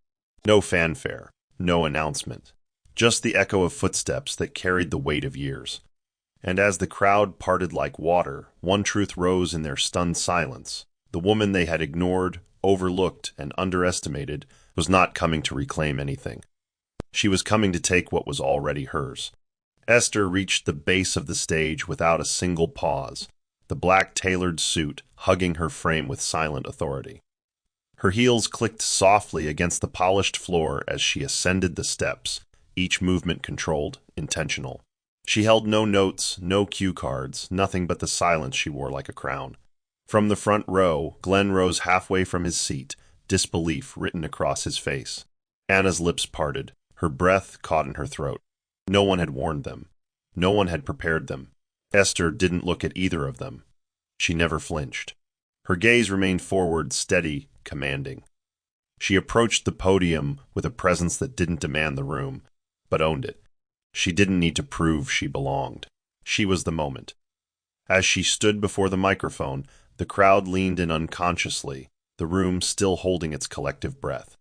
No fanfare, no announcement. Just the echo of footsteps that carried the weight of years. And as the crowd parted like water, one truth rose in their stunned silence. The woman they had ignored, overlooked, and underestimated was not coming to reclaim anything. She was coming to take what was already hers. Esther reached the base of the stage without a single pause, the black tailored suit hugging her frame with silent authority. Her heels clicked softly against the polished floor as she ascended the steps, each movement controlled, intentional. She held no notes, no cue cards, nothing but the silence she wore like a crown. From the front row, Glenn rose halfway from his seat, disbelief written across his face. Anna's lips parted. Her breath caught in her throat. No one had warned them. No one had prepared them. Esther didn't look at either of them. She never flinched. Her gaze remained forward, steady, commanding. She approached the podium with a presence that didn't demand the room, but owned it. She didn't need to prove she belonged. She was the moment. As she stood before the microphone, the crowd leaned in unconsciously, the room still holding its collective breath.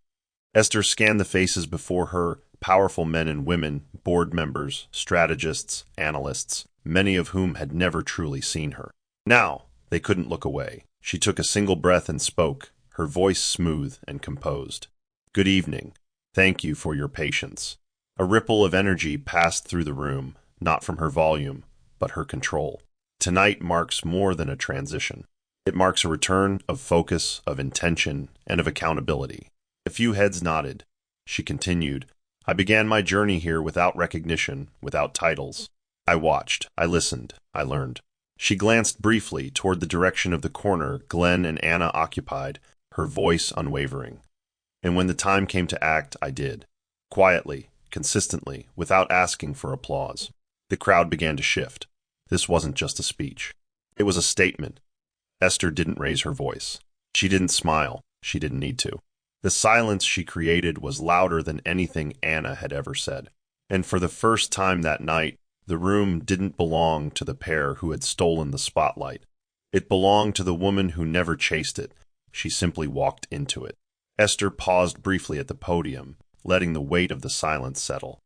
Esther scanned the faces before her, powerful men and women, board members, strategists, analysts, many of whom had never truly seen her. Now, they couldn't look away. She took a single breath and spoke, her voice smooth and composed. "Good evening. Thank you for your patience." A ripple of energy passed through the room, not from her volume, but her control. Tonight marks more than a transition. It marks a return of focus, of intention, and of accountability. A few heads nodded. She continued, "I began my journey here without recognition, without titles. I watched, I listened, I learned." She glanced briefly toward the direction of the corner Glenn and Anna occupied, her voice unwavering. "And when the time came to act, I did. Quietly, consistently, without asking for applause." The crowd began to shift. This wasn't just a speech. It was a statement. Esther didn't raise her voice. She didn't smile. She didn't need to. The silence she created was louder than anything Anna had ever said. And for the first time that night, the room didn't belong to the pair who had stolen the spotlight. It belonged to the woman who never chased it. She simply walked into it. Esther paused briefly at the podium, letting the weight of the silence settle.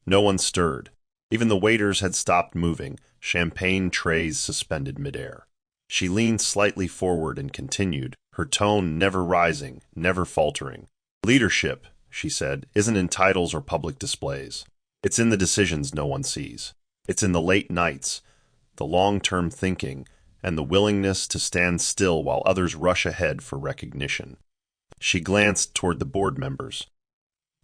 No one stirred. Even the waiters had stopped moving, champagne trays suspended midair. She leaned slightly forward and continued, her tone never rising, never faltering. "Leadership," she said, "isn't in titles or public displays. It's in the decisions no one sees. It's in the late nights, the long-term thinking, and the willingness to stand still while others rush ahead for recognition." She glanced toward the board members.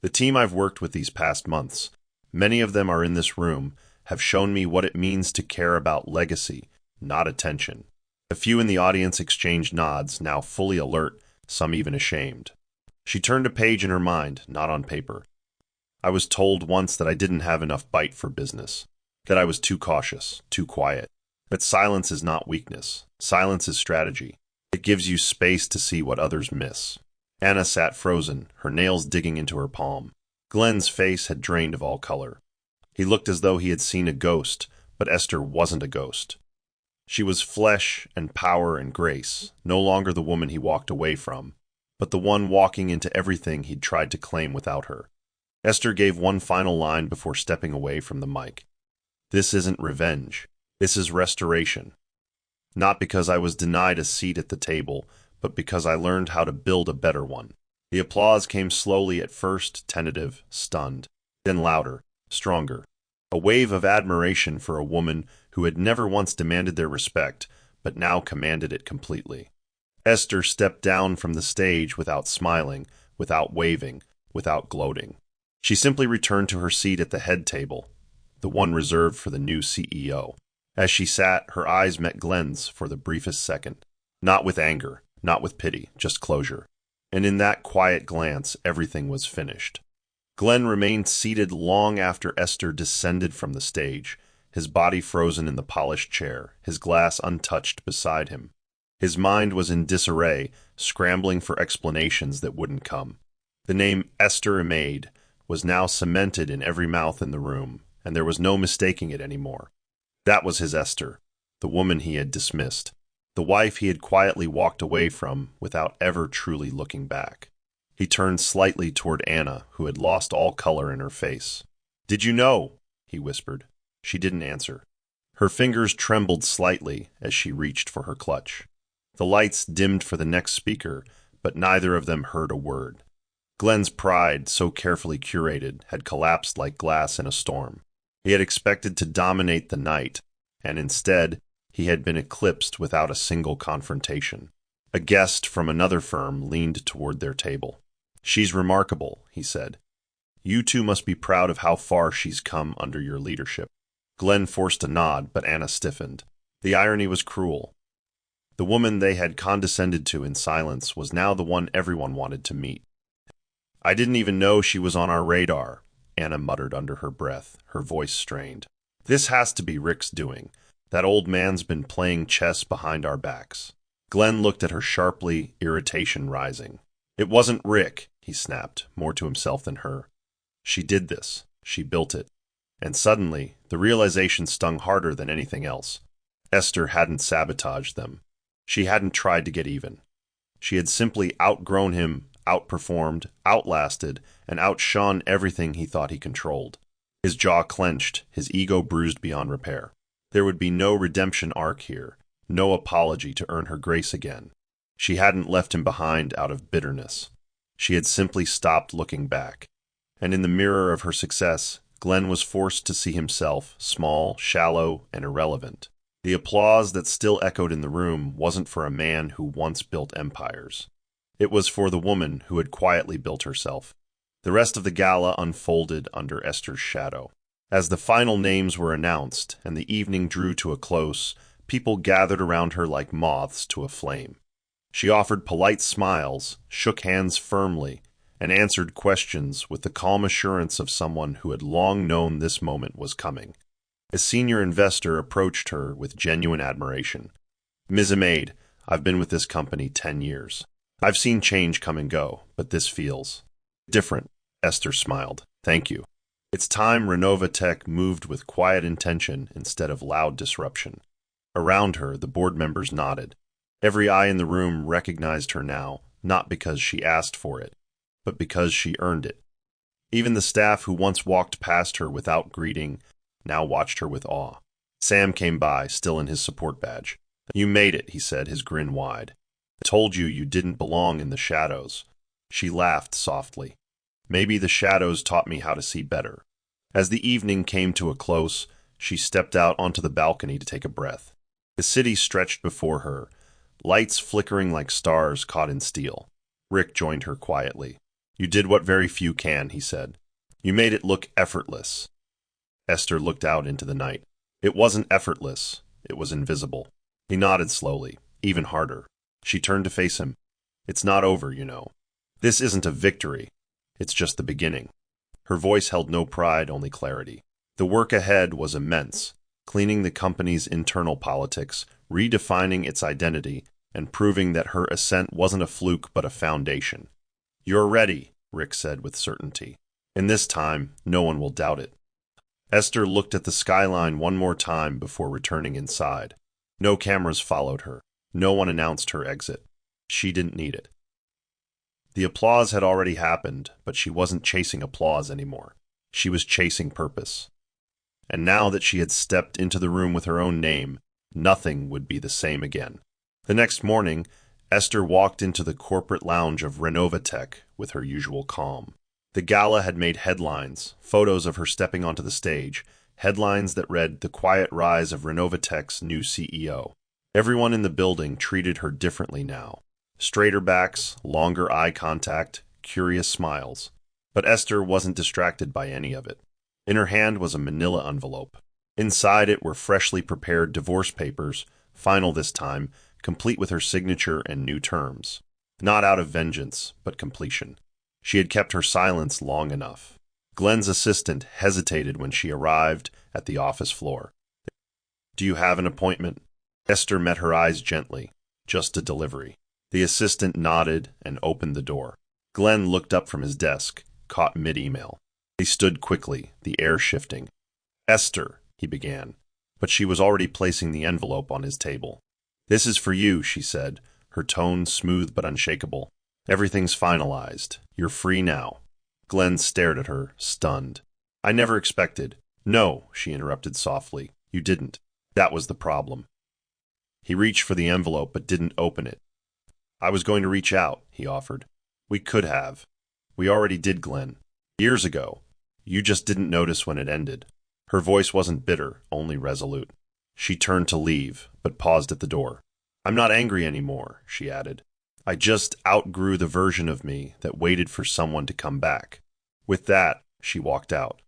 "The team I've worked with these past months, many of them are in this room, have shown me what it means to care about legacy, not attention." A few in the audience exchanged nods, now fully alert, some even ashamed. She turned a page in her mind, not on paper. "I was told once that I didn't have enough bite for business, that I was too cautious, too quiet. But silence is not weakness. Silence is strategy. It gives you space to see what others miss." Anna sat frozen, her nails digging into her palm. Glenn's face had drained of all color. He looked as though he had seen a ghost, but Esther wasn't a ghost. She was flesh and power and grace, no longer the woman he walked away from, but the one walking into everything he'd tried to claim without her. Esther gave one final line before stepping away from the mic. "This isn't revenge. This is restoration. Not because I was denied a seat at the table, but because I learned how to build a better one." The applause came slowly at first, tentative, stunned, then louder, stronger. A wave of admiration for a woman who had never once demanded their respect, but now commanded it completely. Esther stepped down from the stage without smiling, without waving, without gloating. She simply returned to her seat at the head table, the one reserved for the new CEO. As she sat, her eyes met Glenn's for the briefest second. Not with anger, not with pity, just closure. And in that quiet glance, everything was finished. Glenn remained seated long after Esther descended from the stage, his body frozen in the polished chair, his glass untouched beside him. His mind was in disarray, scrambling for explanations that wouldn't come. The name Esther Imade was now cemented in every mouth in the room, and there was no mistaking it anymore. That was his Esther, the woman he had dismissed, the wife he had quietly walked away from without ever truly looking back. He turned slightly toward Anna, who had lost all color in her face. "Did you know?" he whispered. She didn't answer. Her fingers trembled slightly as she reached for her clutch. The lights dimmed for the next speaker, but neither of them heard a word. Glenn's pride, so carefully curated, had collapsed like glass in a storm. He had expected to dominate the night, and instead, he had been eclipsed without a single confrontation. A guest from another firm leaned toward their table. "She's remarkable," he said. "You two must be proud of how far she's come under your leadership." Glenn forced a nod, but Anna stiffened. The irony was cruel. The woman they had condescended to in silence was now the one everyone wanted to meet. I didn't even know she was on our radar, Anna muttered under her breath, her voice strained. This has to be Rick's doing. That old man's been playing chess behind our backs. Glenn looked at her sharply, irritation rising. It wasn't Rick, he snapped, more to himself than her. She did this. She built it. And suddenly, the realization stung harder than anything else. Esther hadn't sabotaged them. She hadn't tried to get even. She had simply outgrown him, outperformed, outlasted, and outshone everything he thought he controlled. His jaw clenched, his ego bruised beyond repair. There would be no redemption arc here, no apology to earn her grace again. She hadn't left him behind out of bitterness. She had simply stopped looking back. And in the mirror of her success, Glenn was forced to see himself, small, shallow, and irrelevant. The applause that still echoed in the room wasn't for a man who once built empires. It was for the woman who had quietly built herself. The rest of the gala unfolded under Esther's shadow. As the final names were announced and the evening drew to a close, people gathered around her like moths to a flame. She offered polite smiles, shook hands firmly, and answered questions with the calm assurance of someone who had long known this moment was coming. A senior investor approached her with genuine admiration. Ms. Amaid, I've been with this company 10 years. I've seen change come and go, but this feels different. Esther smiled. Thank you. It's time Renova Tech moved with quiet intention instead of loud disruption. Around her, the board members nodded. Every eye in the room recognized her now, not because she asked for it, but because she earned it. Even the staff who once walked past her without greeting now watched her with awe. Sam came by, still in his support badge. You made it, he said, his grin wide. I told you you didn't belong in the shadows. She laughed softly. Maybe the shadows taught me how to see better. As the evening came to a close, she stepped out onto the balcony to take a breath. The city stretched before her, lights flickering like stars caught in steel. Rick joined her quietly. You did what very few can, he said. You made it look effortless. Esther looked out into the night. It wasn't effortless. It was invisible. He nodded slowly, even harder. She turned to face him. It's not over, you know. This isn't a victory. It's just the beginning. Her voice held no pride, only clarity. The work ahead was immense, cleaning the company's internal politics, redefining its identity, and proving that her ascent wasn't a fluke but a foundation. You're ready, Rick said with certainty. And this time, no one will doubt it. Esther looked at the skyline one more time before returning inside. No cameras followed her. No one announced her exit. She didn't need it. The applause had already happened, but she wasn't chasing applause anymore. She was chasing purpose. And now that she had stepped into the room with her own name, nothing would be the same again. The next morning, Esther walked into the corporate lounge of Renova Tech with her usual calm. The gala had made headlines, photos of her stepping onto the stage, headlines that read, "The Quiet Rise of Renova Tech's New CEO." Everyone in the building treated her differently now. Straighter backs, longer eye contact, curious smiles. But Esther wasn't distracted by any of it. In her hand was a manila envelope. Inside it were freshly prepared divorce papers, final this time, complete with her signature and new terms. Not out of vengeance, but completion. She had kept her silence long enough. Glenn's assistant hesitated when she arrived at the office floor. Do you have an appointment? Esther met her eyes gently. Just a delivery. The assistant nodded and opened the door. Glenn looked up from his desk, caught mid-email. He stood quickly, the air shifting. Esther, he began, but she was already placing the envelope on his table. This is for you, she said, her tone smooth but unshakable. Everything's finalized. You're free now. Glenn stared at her, stunned. I never expected. No, she interrupted softly. You didn't. That was the problem. He reached for the envelope but didn't open it. I was going to reach out, he offered. We could have. We already did, Glenn. Years ago. You just didn't notice when it ended. Her voice wasn't bitter, only resolute. She turned to leave, but paused at the door. I'm not angry anymore, she added. I just outgrew the version of me that waited for someone to come back. With that, she walked out.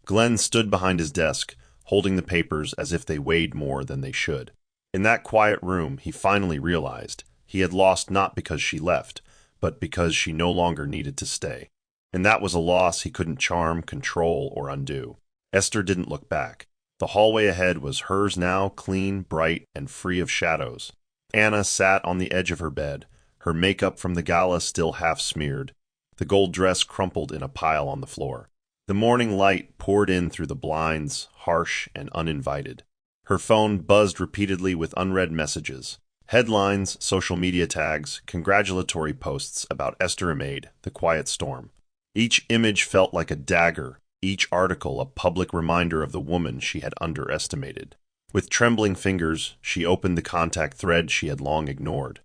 Glenn stood behind his desk, holding the papers as if they weighed more than they should. In that quiet room, he finally realized he had lost not because she left, but because she no longer needed to stay. And that was a loss he couldn't charm, control, or undo. Esther didn't look back. The hallway ahead was hers now, clean, bright, and free of shadows. Anna sat on the edge of her bed, her makeup from the gala still half smeared, the gold dress crumpled in a pile on the floor. The morning light poured in through the blinds, harsh and uninvited. Her phone buzzed repeatedly with unread messages. Headlines, social media tags, congratulatory posts about Esther Amaid, the quiet storm. Each image felt like a dagger, each article a public reminder of the woman she had underestimated. With trembling fingers, she opened the contact thread she had long ignored.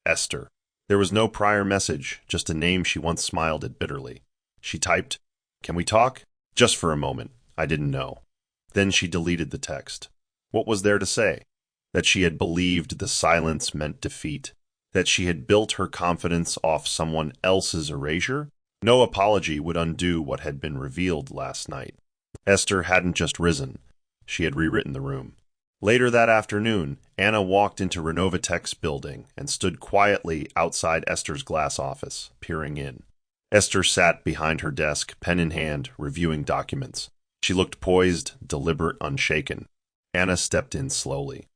Esther. There was no prior message, just a name she once smiled at bitterly. She typed, "Can we talk? Just for a moment. I didn't know." Then she deleted the text. What was there to say? That she had believed the silence meant defeat? That she had built her confidence off someone else's erasure? No apology would undo what had been revealed last night. Esther hadn't just risen. She had rewritten the room. Later that afternoon, Anna walked into Renovatech's building and stood quietly outside Esther's glass office, peering in. Esther sat behind her desk, pen in hand, reviewing documents. She looked poised, deliberate, unshaken. Anna stepped in slowly.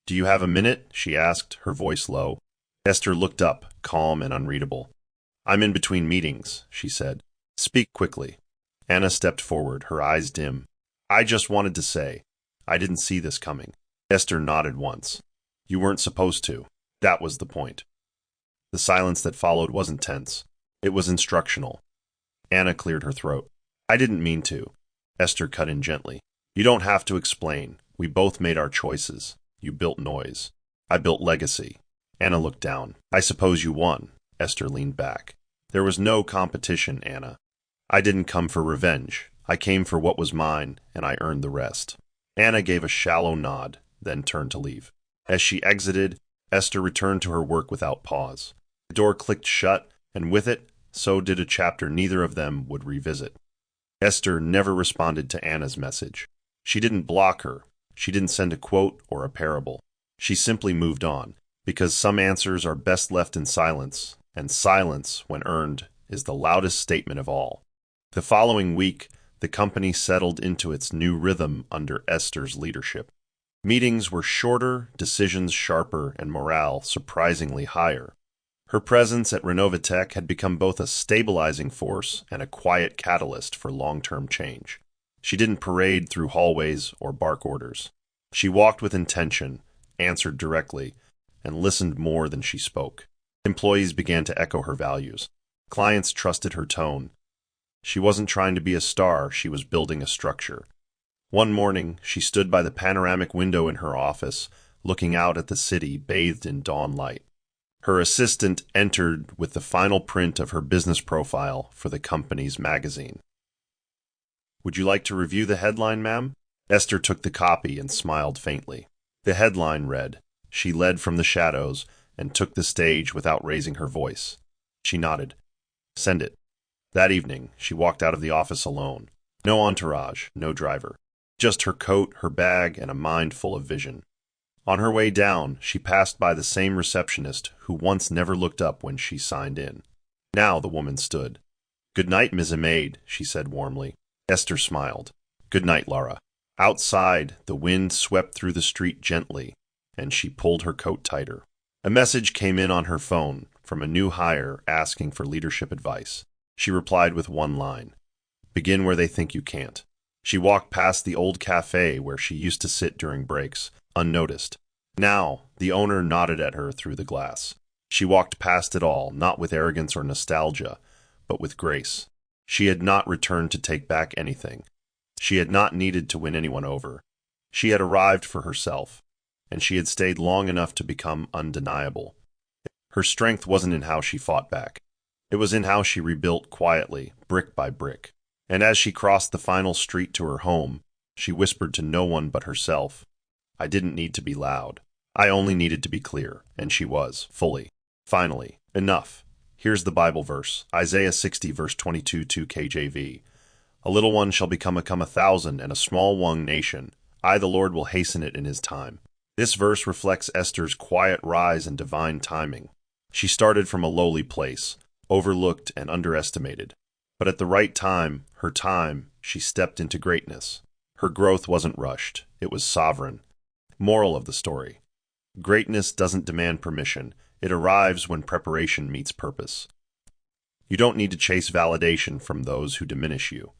"Do you have a minute?" she asked, her voice low. Esther looked up, calm and unreadable. "I'm in between meetings," she said. "Speak quickly." Anna stepped forward, her eyes dim. "I just wanted to say, I didn't see this coming." Esther nodded once. "You weren't supposed to. That was the point." The silence that followed wasn't tense. It was instructional. Anna cleared her throat. "I didn't mean to." Esther cut in gently. "You don't have to explain. We both made our choices. You built noise. I built legacy." Anna looked down. "I suppose you won." Esther leaned back. "There was no competition, Anna. I didn't come for revenge. I came for what was mine, and I earned the rest." Anna gave a shallow nod, then turned to leave. As she exited, Esther returned to her work without pause. The door clicked shut, and with it, so did a chapter neither of them would revisit. Esther never responded to Anna's message. She didn't block her. She didn't send a quote or a parable. She simply moved on, because some answers are best left in silence, and silence, when earned, is the loudest statement of all. The following week, the company settled into its new rhythm under Esther's leadership. Meetings were shorter, decisions sharper, and morale surprisingly higher. Her presence at Renovatech had become both a stabilizing force and a quiet catalyst for long-term change. She didn't parade through hallways or bark orders. She walked with intention, answered directly, and listened more than she spoke. Employees began to echo her values. Clients trusted her tone. She wasn't trying to be a star, she was building a structure. One morning, she stood by the panoramic window in her office, looking out at the city bathed in dawn light. Her assistant entered with the final print of her business profile for the company's magazine. "Would you like to review the headline, ma'am?" Esther took the copy and smiled faintly. The headline read, "She led from the shadows and took the stage without raising her voice." She nodded. "Send it." That evening, she walked out of the office alone. No entourage, no driver. Just her coat, her bag, and a mind full of vision. On her way down, she passed by the same receptionist who once never looked up when she signed in. Now the woman stood. "Good night, Ms. Amaid," she said warmly. Esther smiled. "Good night, Laura." Outside, the wind swept through the street gently, and she pulled her coat tighter. A message came in on her phone from a new hire asking for leadership advice. She replied with one line, "Begin where they think you can't." She walked past the old cafe where she used to sit during breaks, unnoticed. Now, the owner nodded at her through the glass. She walked past it all, not with arrogance or nostalgia, but with grace. She had not returned to take back anything. She had not needed to win anyone over. She had arrived for herself, and she had stayed long enough to become undeniable. Her strength wasn't in how she fought back. It was in how she rebuilt quietly, brick by brick. And as she crossed the final street to her home, she whispered to no one but herself, "I didn't need to be loud. I only needed to be clear," and she was, fully. Finally, enough. Here's the Bible verse, Isaiah 60 verse 22 KJV. "A little one shall become 1,000, and a small one nation. I, the Lord, will hasten it in his time." This verse reflects Esther's quiet rise and divine timing. She started from a lowly place, overlooked and underestimated. But at the right time, she stepped into greatness. Her growth wasn't rushed. It was sovereign. Moral of the story: greatness doesn't demand permission. It arrives when preparation meets purpose. You don't need to chase validation from those who diminish you.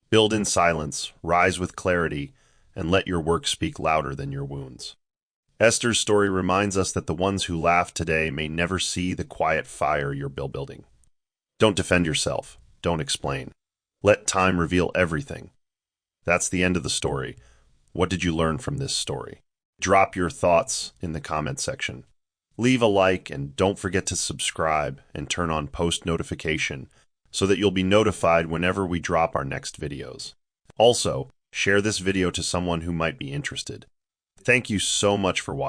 Build in silence, rise with clarity, and let your work speak louder than your wounds. Esther's story reminds us that the ones who laugh today may never see the quiet fire you're building. Don't defend yourself. Don't explain. Let time reveal everything. That's the end of the story. What did you learn from this story? Drop your thoughts in the comment section. Leave a like and don't forget to subscribe and turn on post notification so that you'll be notified whenever we drop our next videos. Also, share this video to someone who might be interested. Thank you so much for watching.